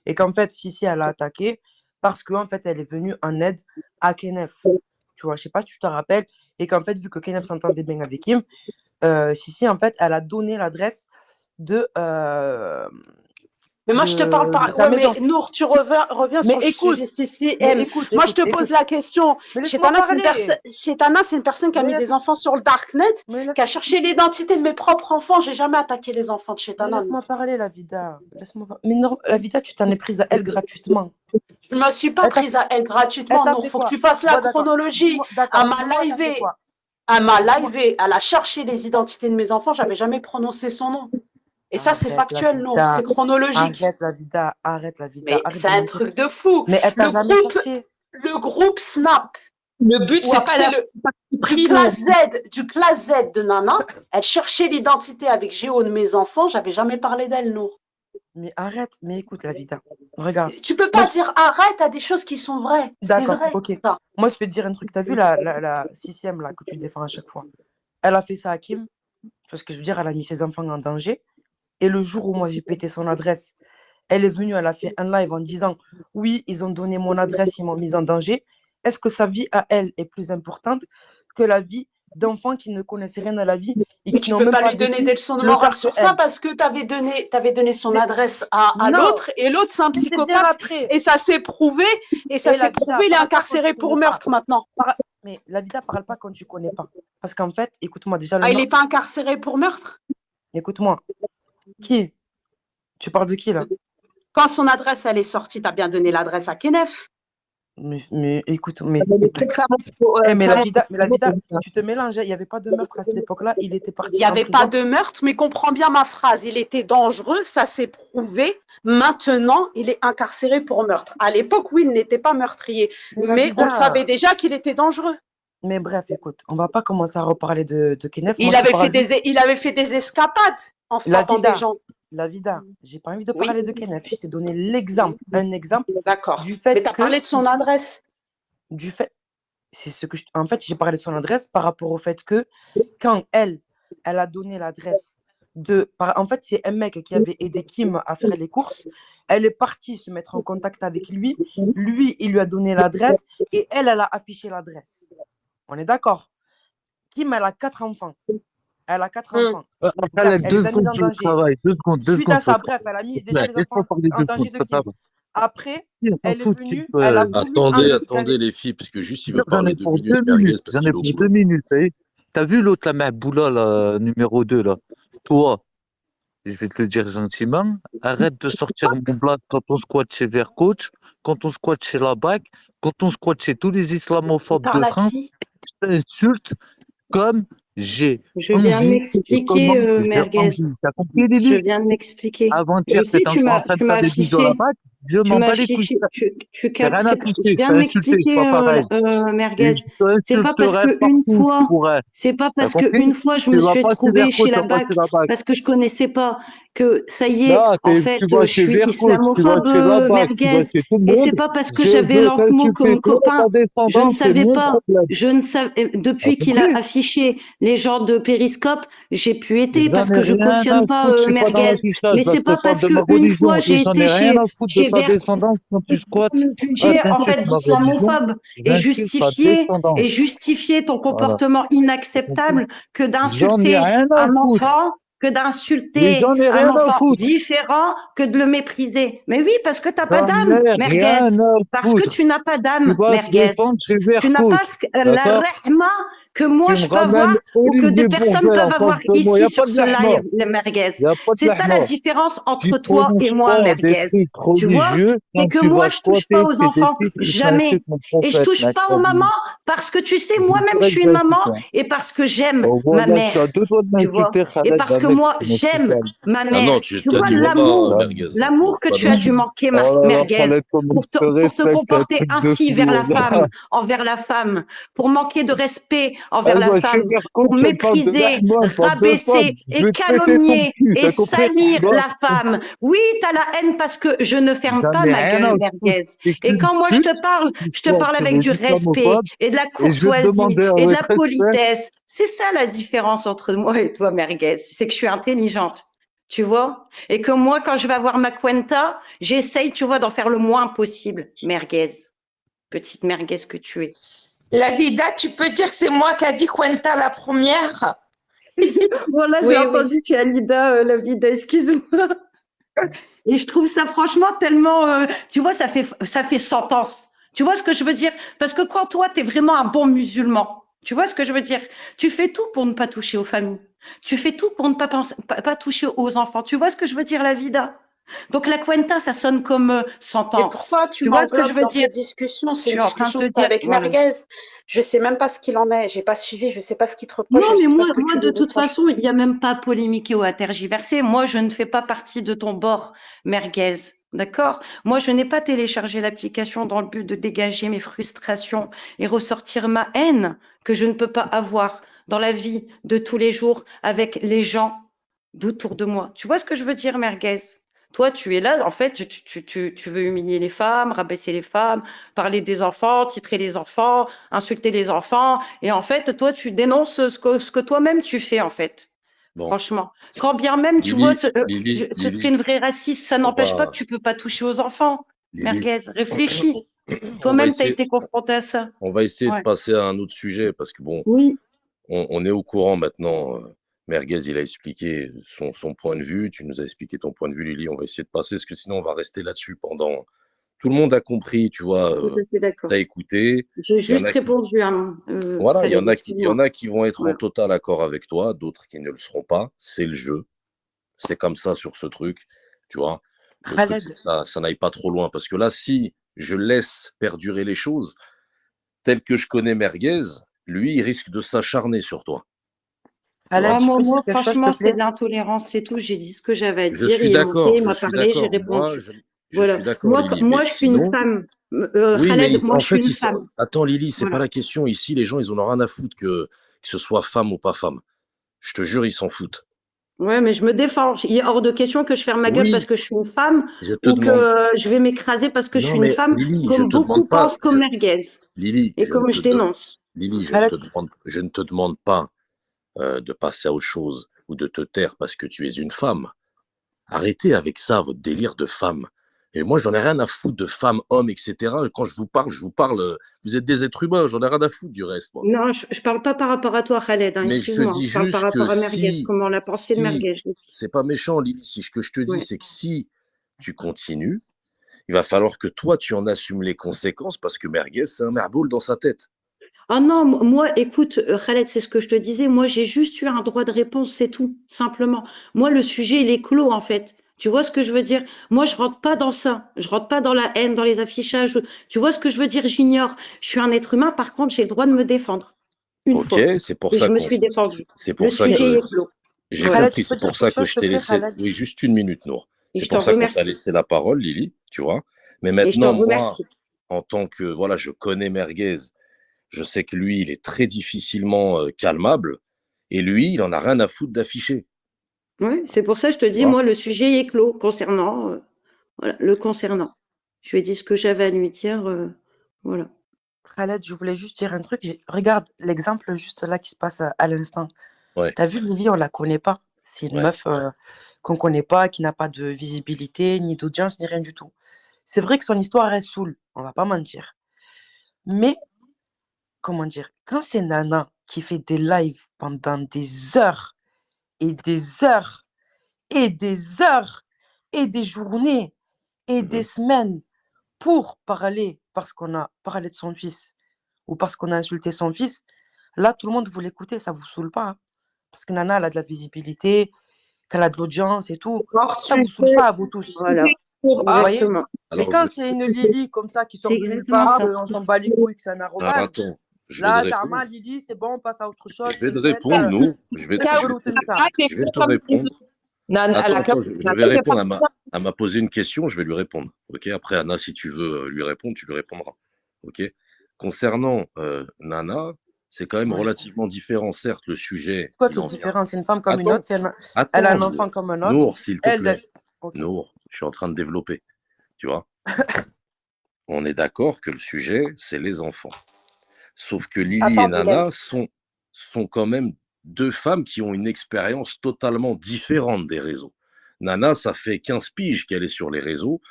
Et qu'en fait, Sissi, elle a attaqué parce qu'en fait, elle est venue en aide à Kenneth. Tu vois, je sais pas si tu te rappelles. Et qu'en fait, vu que Kenneth s'entendait bien avec Kim, Sissi, en fait, elle a donné l'adresse de, Mais moi, je te parle de pas. sa Ouais, mais maison. Nour, reviens Mais sur le sujet écoute, mais CCM. écoute, Moi, je écoute, te pose écoute. la question. Mais laisse-moi parler. Chetana, c'est une personne qui a Mais mis laisse, des enfants sur le darknet, mais qui a laisse, cherché l'identité de mes propres enfants. J'ai jamais attaqué les enfants de mais Chetana, laisse-moi Nour. parler, la vida. Mais non, la vida, tu t'en es prise à elle gratuitement. Je me suis pas Elle t'a prise fait, à elle elle gratuitement, t'a Nour. fait Faut que quoi? tu fasses la Bon, d'accord. chronologie. Dis-moi, d'accord. Dis-moi, elle t'a fait quoi? Elle m'a Dis-moi. livé. Elle a cherché les identités de mes enfants. J'avais jamais prononcé son nom. Et ça, c'est Arrête la factuel, Nour. C'est vida. chronologique. Arrête la vida. Arrête la vida. Mais Arrête c'est de un mentir. truc de fou. Mais elle t'a Le jamais groupe, cherché. le groupe Snap, Le but, ou c'est pas après d'avoir du pris non. classe Z de Nana, elle cherchait l'identité avec Géo de mes enfants. J'avais jamais parlé d'elle, Nour. Mais arrête. Mais écoute, la vida. Regarde. Tu peux Moi, pas dire arrête à des choses qui sont vraies. C'est d'accord. vrai, Ok. ça. Moi, je vais te dire un truc. T'as vu la sixième là, que tu défends à chaque fois? Elle a fait ça à Kim. Tu vois ce que je veux dire? Elle a mis ses enfants en danger. Et le jour où moi, j'ai pété son adresse, elle est venue, elle a fait un live en disant oui, ils ont donné mon adresse, ils m'ont mise en danger. Est-ce que sa vie à elle est plus importante que la vie d'enfants qui ne connaissent rien à la vie et Mais qui tu n'ont peux même pas pas lui donner vécu des leçons de le morale quart sur que ça elle. parce que t'avais donné son Mais adresse à non, l'autre et l'autre c'est un c'était bien psychopathe après. et ça s'est prouvé Et la vida, il est parle pas quand tu incarcéré pour connais pas. meurtre maintenant. Mais la vida, parle pas quand tu connais pas. Parce qu'en fait, écoute-moi, déjà, le Ah, il est meurtre, pas incarcéré pour meurtre? écoute-moi. Qui? Tu parles de qui, là? Quand son adresse elle est sortie, t'as bien donné l'adresse à Kenneth. Mais écoute, Mais ça montre, mais ça la montre vida, vraiment- tu te mélanges, hein. Il n'y avait pas de meurtre à cette époque-là. Il était Il parti n'y en avait pas prison. de meurtre, mais comprends bien ma phrase. Il était dangereux, ça s'est prouvé. Maintenant, il est incarcéré pour meurtre. À l'époque, oui, il n'était pas meurtrier, Mais la mais on le vida. savait déjà qu'il était dangereux. Mais bref, écoute, on va pas commencer à reparler de Kenneth. Moi, Il je te avait parle fait juste il avait fait des escapades en la frappant des vida. gens. La vida. J'ai pas envie de Oui, parler de Kenneth. Je t'ai donné l'exemple, un exemple d'accord. du Mais fait tu as que parlé de son si, adresse. du fait, c'est ce que en fait, j'ai parlé de son adresse par rapport au fait que quand elle a donné l'adresse en fait, c'est un mec qui avait aidé Kim à faire les courses. Elle est partie se mettre en contact avec lui. Lui, il lui a donné l'adresse et elle a affiché l'adresse. On est d'accord? Kim, elle a 4 enfants. Elle a 4 Hum. enfants. Après, Bref, les elle les deux a mis secondes en sur le danger. travail. Deux Suite secondes à sur le ça, bref, elle a mis déjà travail. les Laisse-moi enfants parler en deux danger secondes de sur le Kim. travail. Après, Si, on s'en elle est fout, venue, Philippe, elle a voulu Attendez, les filles, parce que juste, il veut j'en ai parler 2 pour minutes, 2 Merguez, minutes. parce J'en ai qu'il est au pour boulot. 2 minutes. T'as vu l'autre, la Mahboula, là, numéro 2, là? Toi, je vais te le dire gentiment, arrête de sortir mon blague quand on squatte chez Vercoach, quand on squatte chez la BAC, quand on squatte chez tous les Il islamophobes de parle à France. qui? Je t'insulte comme j'ai Je viens de envie et comment m'expliquer, j'ai Merguez. envie. T'as compris, Je Lily? viens de m'expliquer. Je Avant-hier, sais, t'étais en train de faire des bisous à la BAC. Je tu m'en m'as bats les couilles. affiché, J'ai rien je affiché, viens t'as de insulté, c'est m'expliquer, pas pareil. Et Merguez. je C'est pas parce t'insulterai que une partout où je fois, pourrais. c'est pas T'as parce que compris? une fois je Tu me vas suis pas chez retrouvée Verco, chez tu la vas pas BAC chez la BAC. parce que je connaissais pas que ça y est, Non, en tu fait, vas je chez suis Verco, tu vas islamophobe, chez la BAC, tu vas Merguez. chez tout le Et c'est monde. pas parce que Je j'avais veux Lankmo t'insulter, comme toi, ta copain. Je ne descendance, c'est savais mon pas. problème. Je ne savais, T'as depuis qu'il a compris? affiché les genres de périscope, j'ai pu être J'en parce ai que je rien à cautionne pas foutre, je suis pas dans Merguez. l'affichage. Mais Là, c'est je te pas parle parce de ma que une fois religion et j'ai j'en été ai rien à foutre de chez ta Vert descendance quand tu squattes. me Ah, juger en fait t'insultes ma religion, d'islamophobe j'insulte ta descendance. et justifier ton Voilà. comportement T'as compris? inacceptable que J'en ai d'insulter rien à un foutre. enfant, que Mais d'insulter j'en ai un rien à enfant foutre. différent, que de le mépriser. Mais oui, parce que t'as pas J'en d'âme, ai Merguez. rien à Parce que foutre. tu n'as pas Tu d'âme, vas te Merguez. défendre chez Tu n'as Vercoach. pas la D'accord? rahma que moi Tu me je peux avoir ramènes ou que des Olivier personnes Bourget en peuvent avoir face de moi. Il n'y ici a pas sur de ce lahma. live, les Merguez. Il n'y a pas de C'est ça la lahma. différence Tu entre toi et prononces moi, pas des Merguez. trucs Tu vois? religieux C'est quand que tu moi, vas je touche pas squatter aux chez des enfants, filles qui jamais. insultent mon Et je prophète, touche pas aux mamans parce que tu sais, je vais moi-même, je direct suis une maman d'insulter. et parce que j'aime Oh, ma voilà, tu mère. as deux doigts de Tu vois? m'insulter, Et Khaled, parce d'un que mec moi, qui me j'aime calme. ma Ah non, mère. tu Tu as vois dit Baba, l'amour, Merguez. l'amour que Pas tu as dû d'insulte. manquer, Oh là là, Merguez, Khaled, comme pour je te pour te respecte, un comporter truc de ainsi fou. vers la Voilà. femme, envers la femme, pour manquer de respect envers Elle la va chez femme, Vercoach, pour elle parle de mépriser, Rahman, bande de femmes. rabaisser Je et vais te péter ton calomnier cul, et t'as compris? salir Bah, la femme. Oui, tu as la haine parce que je ne ferme j'en pas ai ma rien à gueule, foutre. Merguez. C'est Et qu'une quand moi pute qui je te sort parle sur avec les du respect islamophobes et de la et je vais te courtoisie demander et de avec la respect. politesse. C'est ça la différence entre moi et toi, Merguez. C'est que je suis intelligente. Tu vois? Et que moi, quand je vais avoir ma cuenta, j'essaye, tu vois, d'en faire le moins possible. Merguez. Petite merguez que tu es. La Vida, tu peux dire que c'est moi qui a dit Cuenta la première? Voilà, j'ai Oui, oui. entendu, tu as Lida, la Vida, excuse-moi. Et je trouve ça franchement tellement, tu vois, ça fait sentence. Tu vois ce que je veux dire? Parce que quand toi, tu es vraiment un bon musulman, tu vois ce que je veux dire? Tu fais tout pour ne pas toucher aux familles. Tu fais tout pour ne pas toucher aux enfants. Tu vois ce que je veux dire, la vida? Donc la cuenta, ça sonne comme Mais sentence. pourquoi tu Tu vois ce que je m'enveloppes veux dans dire? cette discussion? Je C'est une suis en train de discussion te que tu as dire, avec voilà. Merguez. Je sais même pas ce qu'il en est. J'ai pas suivi. Je sais pas ce qu'il te reproche. Non, Je mais sais pas moi, ce que tu de lui toute reproches. façon, il n'y a même pas à polémiquer ou à tergiverser. Moi, je ne fais pas partie de ton bord, merguez. D'accord? Moi, je n'ai pas téléchargé l'application dans le but de dégager mes frustrations et ressortir ma haine que je ne peux pas avoir dans la vie de tous les jours avec les gens d'autour de moi. Tu vois ce que je veux dire, merguez? Toi, tu es là, en fait, tu veux humilier les femmes, rabaisser les femmes, parler des enfants, titrer les enfants, insulter les enfants. Et en fait, toi, tu dénonces ce que toi-même tu fais, en fait. Bon, Franchement. Quand bien même, tu vois, Lily, ce serait une vraie raciste, ça on n'empêche pas que va, tu peux pas toucher aux enfants. Lily, Merguez, réfléchis. on va Toi-même, tu as essayer, été confronté à ça. on va essayer de Ouais. passer à un autre sujet parce que bon, Oui. on est au courant maintenant. Merguez, il a expliqué son point de vue. Tu nous as expliqué ton point de vue, Lily. On va essayer de passer, parce que sinon, on va rester là-dessus pendant. Tout le monde a compris, tu vois. Tout à fait d'accord. T'as écouté. J'ai Il y en juste a qui, répondu à voilà, il y en Khaled, a qui, il y en excuse-moi. a qui vont être en Voilà. total accord avec toi, d'autres qui ne le seront pas. C'est le jeu. C'est comme ça sur ce truc, tu vois. Le truc, c'est Khaled, que ça n'aille pas trop loin. Parce que là, si je laisse perdurer les choses, tel que je connais Merguez, lui, il risque de s'acharner sur toi. Tu vois. Khaled, Ah, je moi, peux dire quelque chose, s'il te franchement, c'est plaît? de l'intolérance, c'est tout. J'ai dit ce que j'avais à Je dire. suis Il est monté, d'accord, il je m'a suis parlé, j'ai d'accord. Moi, répondu. je Voilà. suis d'accord, Lily. Mais Moi, je suis une sinon, femme. oui, mais Khaled, moi, en je suis fait, une femme. attends, Lily, c'est pas Voilà. la question. Ici, les gens, ils en ont rien à foutre que ce soit femme ou pas femme. Je te jure, ils s'en foutent. Ouais, mais je me défends. Il est hors de question que je ferme ma gueule parce Oui, que je suis une femme je te ou que demande. je vais m'écraser parce que je Non, suis une mais femme, Lily, je comme te beaucoup demande pas. pensent comme Merguez Lily, et comme je dénonce. Lily, Khaled, je ne te demande pas de passer à autre chose ou de te taire parce que tu es une femme. Arrêtez avec ça, votre délire de femme. Et moi, j'en ai rien à foutre de femme, homme, etc. Quand je vous parle, vous êtes des êtres humains, j'en ai rien à foutre du reste, moi. Non, je parle pas par rapport à toi, Khaled, hein, Mais je te excuse-moi. dis Je parle par juste que rapport à Merguez, comment la pensée de si, Merguez, je dis. c'est pas méchant, Lily, si ce que je te dis, Ouais. c'est que si tu continues, il va falloir que toi, tu en assumes les conséquences parce que Merguez, c'est un merboule dans sa tête. Ah non, moi, écoute, Khaled, c'est ce que je te disais. Moi, j'ai juste eu un droit de réponse, c'est tout, simplement. Moi, le sujet, il est clos, en fait. Tu vois ce que je veux dire? Moi, je rentre pas dans ça. Je rentre pas dans la haine, dans les affichages. Tu vois ce que je veux dire? J'ignore. Je suis un être humain, par contre, j'ai le droit de me défendre. Une Ok, fois. c'est pour Et ça je me qu'on, suis défendue. c'est Le pour ça sujet que est clos. j'ai Voilà. Khaled, compris. je peux C'est dire pour ça quelque que chose, je s'il te t'ai plaît, laissé. Khaled? Oui, juste une minute, Nour. Et C'est je t'en pour ça qu'on t'a remercie. laissé la parole, Lily, tu vois. Mais Et je t'en maintenant, moi, remercie. en tant que, voilà, je connais Merguez, je sais que lui, il est très difficilement calmable, et lui, il en a rien à foutre d'afficher, Oui, c'est pour ça que je te tu dis, vois. moi, le sujet est clos concernant, voilà, le concernant. Je lui ai dit ce que j'avais à lui dire, voilà. Khaled, je voulais juste dire un truc. Regarde l'exemple juste là qui se passe à l'instant. Ouais, T'as vu, Lily, on la connaît pas. C'est une ouais. meuf qu'on connaît pas, qui n'a pas de visibilité, ni d'audience, ni rien du tout. C'est vrai que son histoire, elle saoule, on va pas mentir. Mais, comment dire, quand c'est Nana qui fait des lives pendant des heures et des heures et des heures et des journées et des Mhm. semaines pour parler parce qu'on a parlé de son fils ou parce qu'on a insulté son fils, là, tout le monde vous l'écoutez, ça vous saoule pas, hein. Parce que Nana, elle a de la visibilité, qu'elle a de l'audience et tout. Hors Ça vous saoule sujet, pas, à vous tous. Voilà, Vous voyez? exactement. Mais Alors, quand c'est une Lily comme ça qui C'est sort de nulle exactement part, ça. qu'on s'en bat les couilles, que c'est un alors, arrobase, attends, je vais te là, répondre. Zama, Lily, c'est bon, on passe à autre chose, Je vais te t'inquiète. répondre, nous. Kaoui, Nana, elle est Je vais te comme répondre. Elle Attends, a attends, comme je Nana, vais elle fait pas répondre comme ça. à m'a posé une question, je vais lui répondre. Ok, après, Anna, si tu veux lui répondre, tu lui répondras. Ok. Concernant Nana, c'est quand même Ouais. relativement différent. Certes, le sujet, C'est quoi il qui est en vient. différent? C'est une femme comme une Attends, autre. Si elle a attends, un enfant comme un autre, Nour, s'il te plaît. ok. Nour, je suis en train de développer. Tu vois, on est d'accord que le sujet, c'est les enfants. Sauf que Lily et Attends, Bilal. Nana sont quand même deux femmes qui ont une expérience totalement différente des réseaux. Nana, ça fait 15 piges qu'elle est sur les réseaux.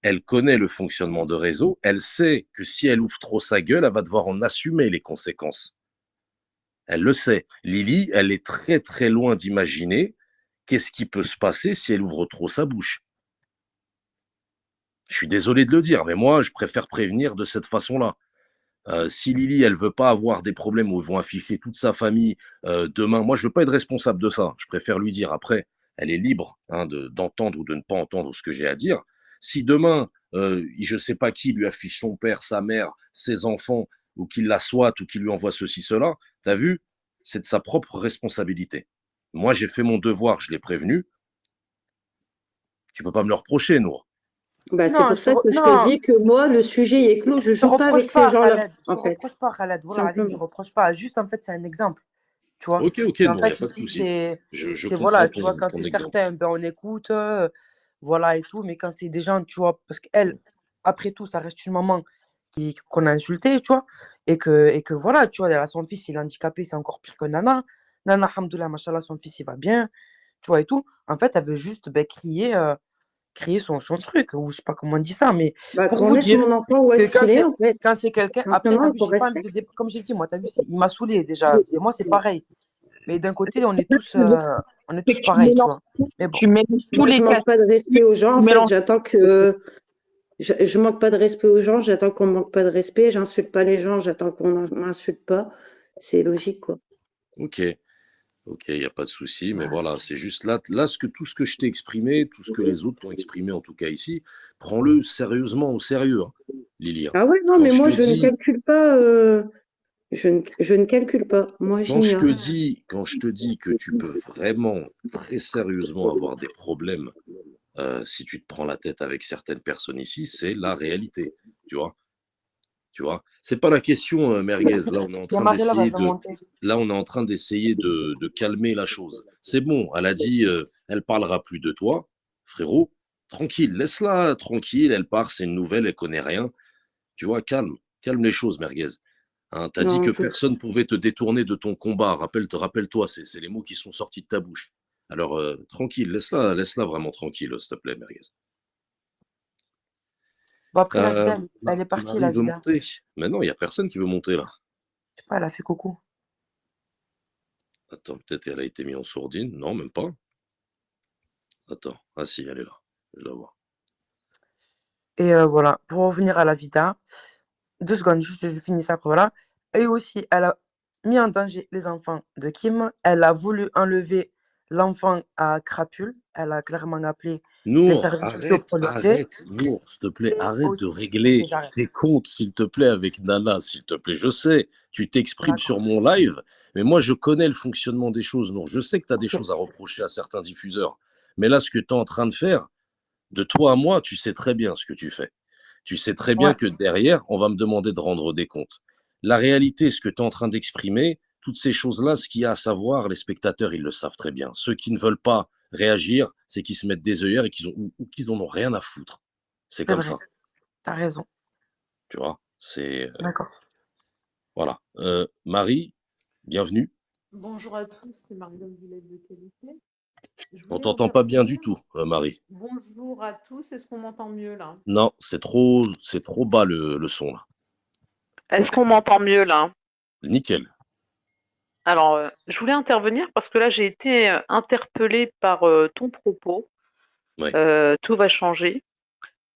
Elle connaît le fonctionnement de réseau. Elle sait que si elle ouvre trop sa gueule, elle va devoir en assumer les conséquences. Elle le sait. Lily, elle est très très loin d'imaginer qu'est-ce qui peut se passer si elle ouvre trop sa bouche. Je suis désolé de le dire, mais moi, je préfère prévenir de cette façon-là. Si Lily, elle veut pas avoir des problèmes où ils vont afficher toute sa famille demain, moi, je veux pas être responsable de ça. Je préfère lui dire après, elle est libre hein, d'entendre ou de ne pas entendre ce que j'ai à dire. Si demain, je sais pas qui lui affiche son père, sa mère, ses enfants, ou qu'il la soit, ou qu'il lui envoie ceci, cela, t'as vu, c'est de sa propre responsabilité. Moi, j'ai fait mon devoir, je l'ai prévenu. Tu peux pas me le reprocher, Nour. Bah, c'est Non, pour ça que je te non, dis que moi, le sujet est clos. Je je te joue pas avec reproche ces pas, gens-là, Khaled. Je en te fait, reproche pas, Khaled. Voilà, Alim, je simplement. reproche pas. Juste, en fait, c'est un exemple. Tu vois? Ok, ok, Et en Nour, il n'y a fait, pas de ici, souci. Je comprends voilà, tu vois, quand ton c'est exemple. certain, ben, on écoute, voilà, et tout. Mais quand c'est des gens, tu vois, parce qu'elle, après tout, ça reste une maman qu'on a insultée, tu vois, et que voilà, tu vois, elle a son fils, il est handicapé, c'est encore pire que Nana. Nana, alhamdoulilah, machallah, son fils, il va bien, tu vois, et tout. En fait, elle veut juste ben, créer son truc, ou je sais pas comment on dit ça, mais Bah, pour qu'on vous laisse dire mon enfant où que est-ce qu'il est, en fait. quand c'est quelqu'un, après, Simplement, t'as il vu, faut j'ai pas envie respecter. comme j'ai dit, moi, t'as vu, il m'a saoulé déjà. C'est moi, c'est pareil. Mais d'un côté, on est C'est tous que tu pareils, tu mélanges, vois. Mais bon, tu mélanges tous Moi, les je cas. manque pas de respect aux gens, Tu en fait. mélanges. J'attends que. Je manque pas de respect aux gens, j'attends qu'on manque pas de respect. J'insulte pas les gens, j'attends qu'on m'insulte pas. C'est logique, quoi. Ok, ok, il n'y a pas de souci, mais ouais. voilà, c'est juste là, tout ce que je t'ai exprimé, tout ce que les autres t'ont exprimé, en tout cas ici, prends-le sérieusement au sérieux, hein, Lily, hein. Ah ouais, non, Quand mais je te moi, je ne dis, calcule pas. Je ne calcule pas. Moi, j'ignore. quand je te dis que tu peux vraiment, très sérieusement avoir des problèmes si tu te prends la tête avec certaines personnes ici, c'est la réalité, tu vois. Tu vois, c'est pas la question, merguez. Là, on est en Il y a train Marie-Laure, elle d'essayer veut de, monter. là, on est en train d'essayer de calmer la chose. C'est bon, elle a dit, elle parlera plus de toi, frérot. Tranquille, laisse-la tranquille. Elle part, c'est une nouvelle, elle connaît rien. Tu vois, calme les choses, merguez. Hein, t'as dit Non, que personne pouvait te détourner de ton combat. Rappelle-toi, c'est les mots qui sont sortis de ta bouche. Alors, tranquille, laisse-la vraiment tranquille, s'il te plaît, merguez. Bon, après, la Vida, elle est partie, Marie la veut Vida. monter. Mais non, il n'y a personne qui veut monter là. Je sais pas, elle a fait coucou. Attends, peut-être elle a été mise en sourdine. Non, même pas. Attends. Ah si, elle est là. Je la vois. Et voilà, pour revenir à la Vida, 2 secondes, juste je finis ça après, voilà. Et aussi, elle a mis en danger les enfants de Kim. Elle a voulu enlever l'enfant à Crapule. Elle a clairement appelé les Nour, services sociaux pour l'aider. Nour, s'il te plaît, Et arrête de aussi, régler ok, j'arrête. tes comptes, s'il te plaît, avec Nana, s'il te plaît. Je sais, tu t'exprimes sur D'accord. mon live, mais moi, je connais le fonctionnement des choses, Nour. Je sais que tu as des Ok. choses à reprocher à certains diffuseurs. Mais là, ce que tu es en train de faire, de toi à moi, tu sais très bien ce que tu fais. Tu sais très bien Ouais, que derrière, on va me demander de rendre des comptes. La réalité, ce que tu es en train d'exprimer, toutes ces choses-là, ce qu'il y a à savoir, les spectateurs, ils le savent très bien. Ceux qui ne veulent pas réagir, c'est qu'ils se mettent des œillères et ou qu'ils en ont rien à foutre. C'est c'est comme vrai. ça, T'as raison. tu vois. C'est D'accord. voilà. Marie, bienvenue. Bonjour à tous, c'est Marianne Villette de Qualité. Je On voulais t'entend pas bien du intervenir. tout, Marie. Bonjour à tous, est-ce qu'on m'entend mieux là? Non, c'est trop bas le son là. Est-ce qu'on m'entend mieux là? Nickel. Alors, je voulais intervenir parce que là, j'ai été interpellée par ton propos. Ouais. Tout va changer.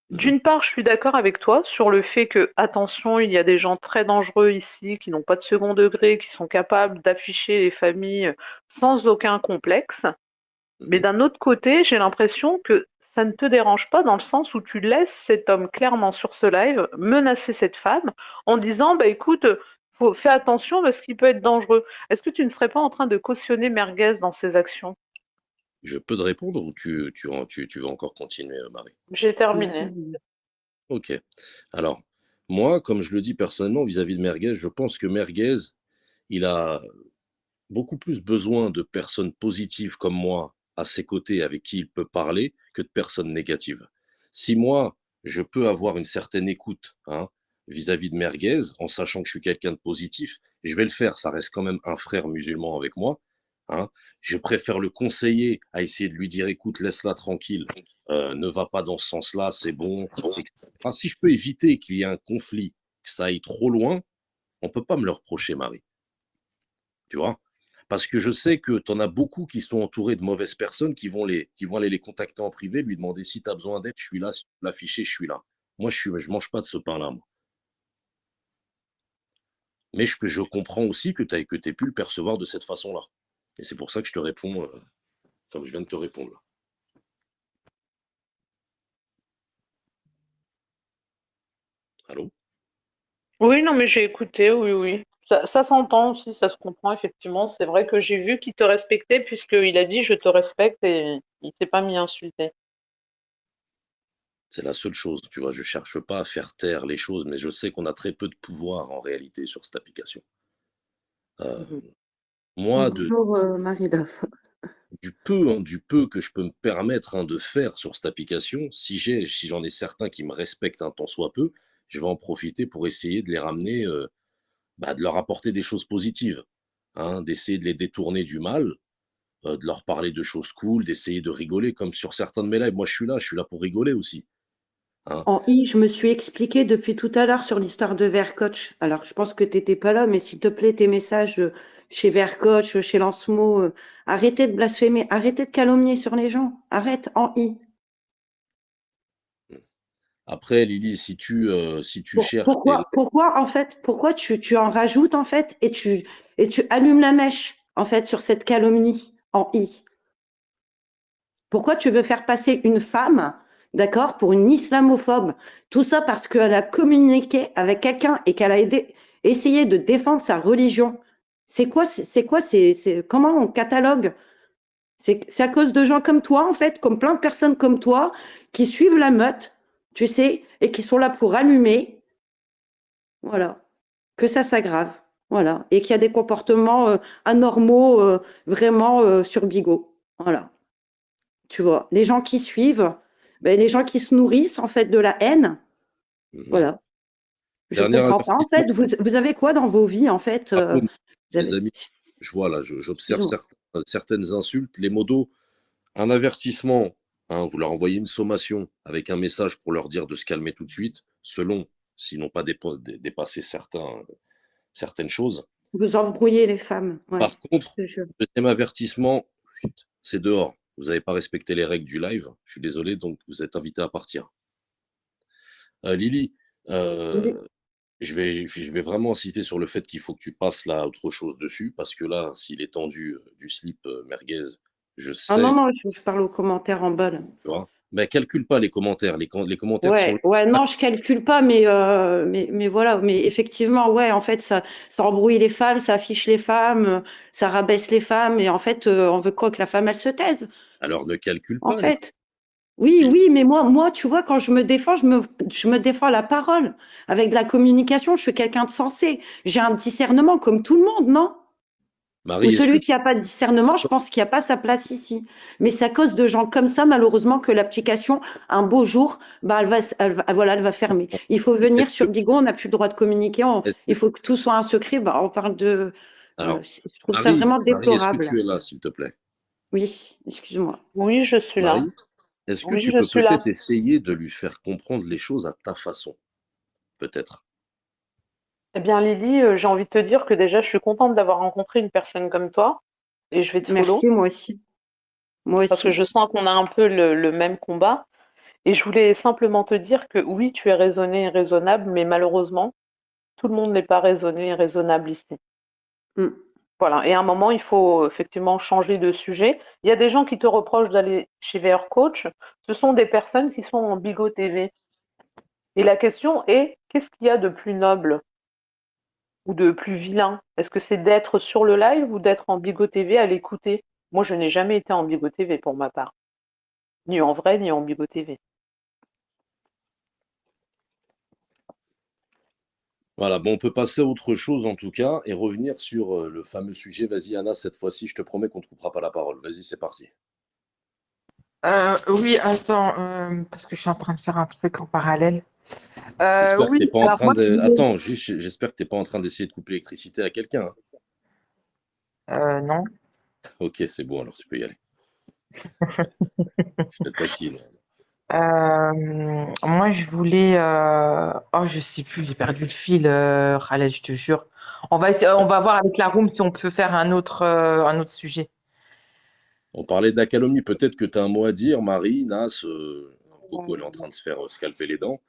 Mhm. D'une part, je suis d'accord avec toi sur le fait que, attention, il y a des gens très dangereux ici qui n'ont pas de second degré, qui sont capables d'afficher les familles sans aucun complexe. Mais Mhm. d'un autre côté, j'ai l'impression que ça ne te dérange pas dans le sens où tu laisses cet homme clairement sur ce live menacer cette femme en disant bah écoute, fais attention parce qu'il peut être dangereux. Est-ce que tu ne serais pas en train de cautionner Merguez dans ses actions? Je peux te répondre ou tu veux encore continuer, Marie? J'ai terminé. Ok. Alors, moi, comme je le dis personnellement vis-à-vis de Merguez, je pense que Merguez, il a beaucoup plus besoin de personnes positives comme moi à ses côtés avec qui il peut parler que de personnes négatives. Si moi, je peux avoir une certaine écoute hein, vis-à-vis de Merguez, en sachant que je suis quelqu'un de positif, je vais le faire. Ça reste quand même un frère musulman avec moi. Hein. Je préfère le conseiller à essayer de lui dire, écoute, laisse-la tranquille, ne va pas dans ce sens-là, c'est bon. Enfin, si je peux éviter qu'il y ait un conflit, que ça aille trop loin, on peut pas me le reprocher, Marie. Tu vois? Parce que je sais que tu en as beaucoup qui sont entourés de mauvaises personnes qui vont aller les contacter en privé, lui demander si tu as besoin d'aide, je suis là, si tu veux l'afficher, je suis là. Moi, je mange pas de ce pain-là, moi. Mais je comprends aussi que tu aies pu le percevoir de cette façon-là. Et c'est pour ça que je te réponds comme je viens de te répondre là. Allô? Oui, non, mais j'ai écouté, oui, oui. Ça s'entend aussi, ça se comprend, effectivement. C'est vrai que j'ai vu qu'il te respectait puisqu'il a dit je te respecte et il s'est pas mis à insulter. C'est la seule chose, tu vois. Je cherche pas à faire taire les choses, mais je sais qu'on a très peu de pouvoir en réalité sur cette application. Moi, Bonjour Marie-Daf. du peu que je peux me permettre de faire sur cette application, si j'en ai certains qui me respectent un tant soit peu, je vais en profiter pour essayer de les ramener, de leur apporter des choses positives, hein, d'essayer de les détourner du mal, de leur parler de choses cool, d'essayer de rigoler, comme sur certains de mes lives. Moi, je suis là pour rigoler aussi. Hein. En I, je me suis expliqué depuis tout à l'heure sur l'histoire de Vercoach. Alors, je pense que tu n'étais pas là, mais s'il te plaît, tes messages chez Vercoach, chez Lancemo, arrêtez de blasphémer, arrêtez de calomnier sur les gens. Arrête en I. Après, Lily, si tu cherches Pourquoi, en fait, pourquoi tu en rajoutes, en fait, et tu allumes la mèche, en fait, sur cette calomnie en I? Pourquoi tu veux faire passer une femme, d'accord, pour une islamophobe? Tout ça parce qu'elle a communiqué avec quelqu'un et qu'elle a essayé de défendre sa religion. Comment on catalogue? C'est à cause de gens comme toi, en fait, comme plein de personnes comme toi, qui suivent la meute, tu sais, et qui sont là pour allumer, voilà, que ça s'aggrave, voilà, et qu'il y a des comportements anormaux, vraiment sur Bigot, voilà. Tu vois, les gens qui suivent, ben, les gens qui se nourrissent en fait de la haine, voilà. Je Dernier comprends pas en fait. avertissement. Vous avez quoi dans vos vies en fait Par contre, vous les avez... amis, je vois là, j'observe Excuse-moi. certaines insultes. Les modos, un avertissement, hein, vous leur envoyez une sommation avec un message pour leur dire de se calmer tout de suite, selon s'ils n'ont pas dépassé certaines choses. Vous embrouillez les femmes. Ouais, Par contre, je te jure. deuxième avertissement, c'est dehors. Vous n'avez pas respecté les règles du live. Je suis désolé, donc vous êtes invité à partir. Lily, Oui. je vais vraiment insister sur le fait qu'il faut que tu passes là autre chose dessus, parce que là, s'il est tendu du slip merguez, je Ah non, sais, non, je parle aux commentaires en bas là. tu vois. Mais calcule pas les commentaires. Les commentaires sont là. Ouais, non, je calcule pas, mais voilà, mais effectivement, ouais, en fait, ça embrouille les femmes, ça affiche les femmes, ça rabaisse les femmes, et en fait, on veut quoi que la femme, elle se taise, Alors ne calcule en pas les fait. Oui, et- oui, mais moi, tu vois, quand je me défends, je me défends à la parole. Avec de la communication, je suis quelqu'un de sensé. J'ai un discernement comme tout le monde, non? Ou Marie, est-ce que celui qui n'a pas de discernement, je pense qu'il n'y a pas sa place ici. Mais c'est à cause de gens comme ça, malheureusement, que l'application, un beau jour, bah, voilà, elle va fermer. Il faut venir est-ce que sur Bigot, on n'a plus le droit de communiquer, est-ce il que faut que tout soit un secret. Bah, on parle de. alors Je trouve ça vraiment Marie, est-ce que déplorable. tu es là, s'il te plaît? Oui, excuse-moi. Oui, je suis là. Marie, est-ce que Oui, tu je peux suis là. peut-être essayer de lui faire comprendre les choses à ta façon? Peut-être. Eh bien, Lydie, j'ai envie de te dire que déjà, je suis contente d'avoir rencontré une personne comme toi et je vais te follow Merci, moi aussi. Moi parce que aussi. je sens qu'on a un peu le même combat. Et je voulais simplement te dire que oui, tu es raisonné et raisonnable, mais malheureusement, tout le monde n'est pas raisonné et raisonnable ici. Mm. Voilà. Et à un moment, il faut effectivement changer de sujet. Il y a des gens qui te reprochent d'aller chez VR Coach. Ce sont des personnes qui sont en Bigot TV. Et la question est, qu'est-ce qu'il y a de plus noble ou de plus vilain? Est-ce que c'est d'être sur le live ou d'être en Bigot TV à l'écouter? Moi, je n'ai jamais été en Bigot TV pour ma part, ni en vrai, ni en Bigot TV. Voilà, bon, on peut passer à autre chose en tout cas et revenir sur le fameux sujet. Vas-y, Anna, cette fois-ci, je te promets qu'on ne te coupera pas la parole. Vas-y, c'est parti. Oui, attends, parce que je suis en train de faire un truc en parallèle. J'espère que Oui, t'es pas en alors train moi, je de. voulais... Attends, juste, j'espère que t'es pas en train d'essayer de couper l'électricité à quelqu'un. Hein. Non. Ok, c'est bon, alors tu peux y aller. Je te taquine. Moi, je voulais... Oh, je sais plus, j'ai perdu le fil, Khaled, je te jure. On va voir avec la room si on peut faire un autre sujet. On parlait de la calomnie. Peut-être que tu as un mot à dire, Marie, Nas. Coco, elle est en train de se faire scalper les dents.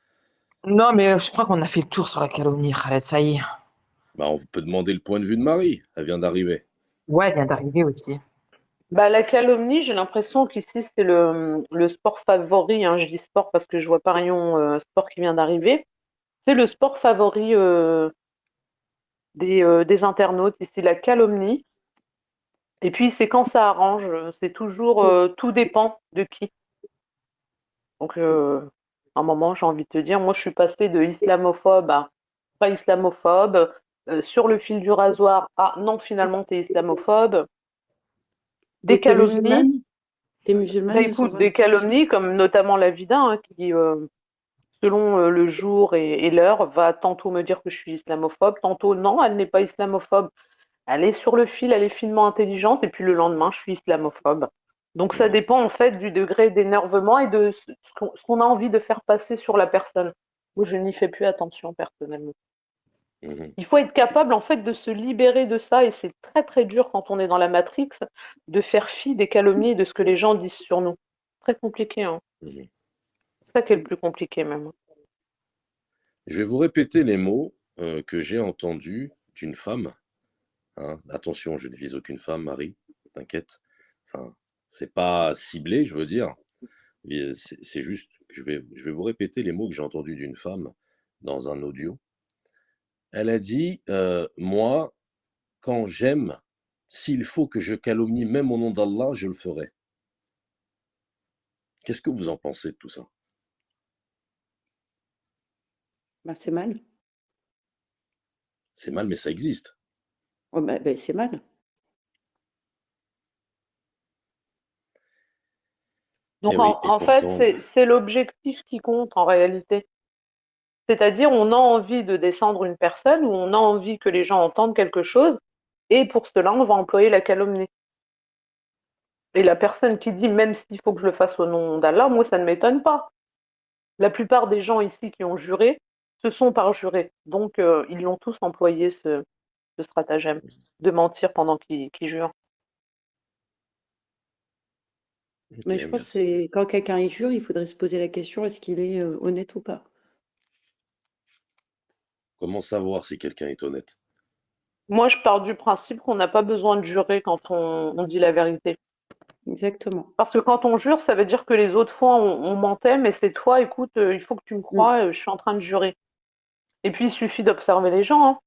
Non, mais je crois qu'on a fait le tour sur la calomnie, Khaled, ça y est. Bah, on peut demander le point de vue de Marie. Elle vient d'arriver. Ouais, elle vient d'arriver aussi. Bah, la calomnie, j'ai l'impression qu'ici, c'est le sport favori, hein. Je dis sport parce que je vois Parion Sport qui vient d'arriver. C'est le sport favori des internautes, ici, la calomnie. Et puis, c'est quand ça arrange, c'est toujours, tout dépend de qui. Donc, à un moment, j'ai envie de te dire, moi, je suis passée de islamophobe à pas islamophobe, sur le fil du rasoir à non, finalement, t'es islamophobe. Des T'es calomnies. musulmane? T'es Bah musulmane, écoute, sans des indiscrétion? calomnies comme notamment la Vida, hein, qui, selon le jour et l'heure, va tantôt me dire que je suis islamophobe, tantôt non, elle n'est pas islamophobe. Elle est sur le fil, elle est finement intelligente, et puis le lendemain, je suis islamophobe. Donc ça Mhm. dépend en fait du degré d'énervement et de ce qu'on a envie de faire passer sur la personne. Moi, je n'y fais plus attention personnellement. Mhm. Il faut être capable en fait de se libérer de ça, et c'est très très dur quand on est dans la matrix de faire fi des calomnies et de ce que les gens disent sur nous. Très compliqué, hein. Mhm. C'est ça qui est le plus compliqué même. Je vais vous répéter les mots que j'ai entendus d'une femme. Hein. Attention, je ne vise aucune femme, Marie, t'inquiète. Enfin, c'est pas ciblé, je veux dire. C'est juste, je vais vous répéter les mots que j'ai entendus d'une femme dans un audio. Elle a dit, moi, quand j'aime, s'il faut que je calomnie même au nom d'Allah, je le ferai. Qu'est-ce que vous en pensez de tout ça? Bah, c'est mal. C'est mal, mais ça existe. Ouais, bah, c'est mal. Eh Donc oui, et en fait, pourtant, c'est l'objectif qui compte en réalité. C'est-à-dire, on a envie de descendre une personne ou on a envie que les gens entendent quelque chose, et pour cela, on va employer la calomnie. Et la personne qui dit, même s'il faut que je le fasse au nom d'Allah, moi, ça ne m'étonne pas. La plupart des gens ici qui ont juré, se sont parjurés. Donc, ils l'ont tous employé, ce stratagème, de mentir pendant qu'ils jurent. ok, Mais je pense que merci. c'est quand quelqu'un y jure, il faudrait se poser la question, est-ce qu'il est honnête ou pas? Comment savoir si quelqu'un est honnête? Moi, je pars du principe qu'on n'a pas besoin de jurer quand on dit la vérité. Exactement. Parce que quand on jure, ça veut dire que les autres fois, on mentait, mais c'est toi, écoute, il faut que tu me Mm. crois, je suis en train de jurer. Et puis, il suffit d'observer les gens, hein.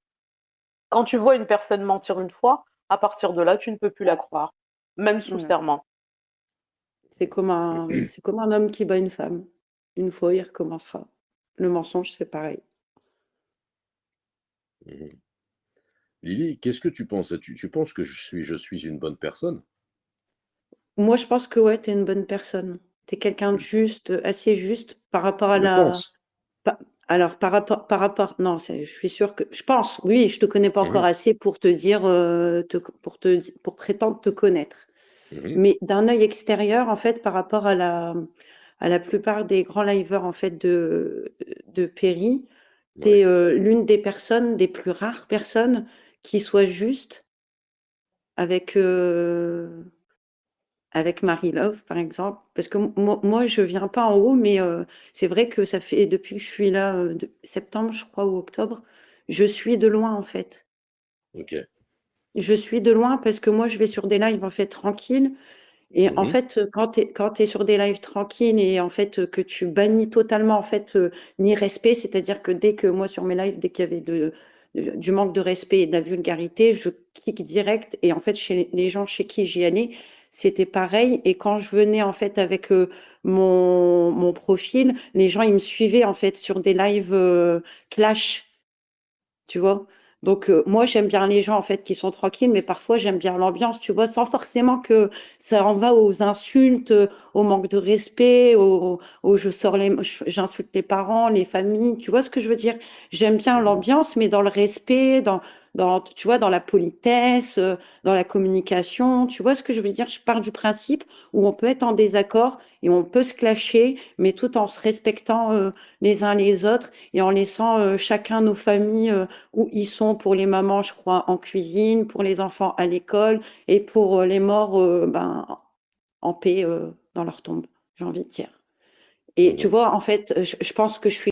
Quand tu vois une personne mentir une fois, à partir de là, tu ne peux plus la croire, même sous Voilà. serment. C'est comme un homme qui bat une femme. Une fois, il recommencera. Le mensonge, c'est pareil. Mhm. Lily, qu'est-ce que tu penses? Tu penses que je suis une bonne personne? Moi, je pense que ouais, tu es une bonne personne. Tu es quelqu'un de juste, assez juste par rapport à Je la. pense. pa- Alors, par rapport. Non, je suis sûre que. Je pense, oui, je te connais pas encore Mhm. assez pour te dire, pour prétendre te connaître. Mhm. Mais d'un œil extérieur, en fait, par rapport à la plupart des grands liveurs, en fait, de Péri, tu Ouais. es l'une des personnes, des plus rares personnes qui soit juste avec, avec Marie Love, par exemple. Parce que moi, je viens pas en haut, mais c'est vrai que ça fait depuis que je suis là, de septembre, je crois, ou octobre, je suis de loin, en fait. Ok. Je suis de loin parce que moi, je vais sur des lives, en fait, tranquilles. Et en Mhm. fait, quand tu es sur des lives tranquilles et en fait, que tu bannis totalement, en fait, l'irrespect, c'est-à-dire que dès que moi, sur mes lives, dès qu'il y avait du manque de respect et de la vulgarité, je clique direct. Et en fait, chez les gens chez qui j'y allais, c'était pareil. Et quand je venais, en fait, avec mon profil, les gens, ils me suivaient, en fait, sur des lives clash. Tu vois? Donc, moi, j'aime bien les gens, en fait, qui sont tranquilles, mais parfois, j'aime bien l'ambiance, tu vois? Sans forcément que ça en va aux insultes, au manque de respect, au j'insulte les parents, les familles, tu vois ce que je veux dire? J'aime bien Mhm. l'ambiance, mais dans le respect, tu vois, dans la politesse, dans la communication, tu vois ce que je veux dire? Je pars du principe où on peut être en désaccord et on peut se clasher, mais tout en se respectant, les uns les autres et en laissant chacun nos familles où ils sont pour les mamans, je crois, en cuisine, pour les enfants à l'école et pour les morts ben, en paix dans leur tombe, j'ai envie de dire. Et tu Mhm. vois, en fait, je pense que je suis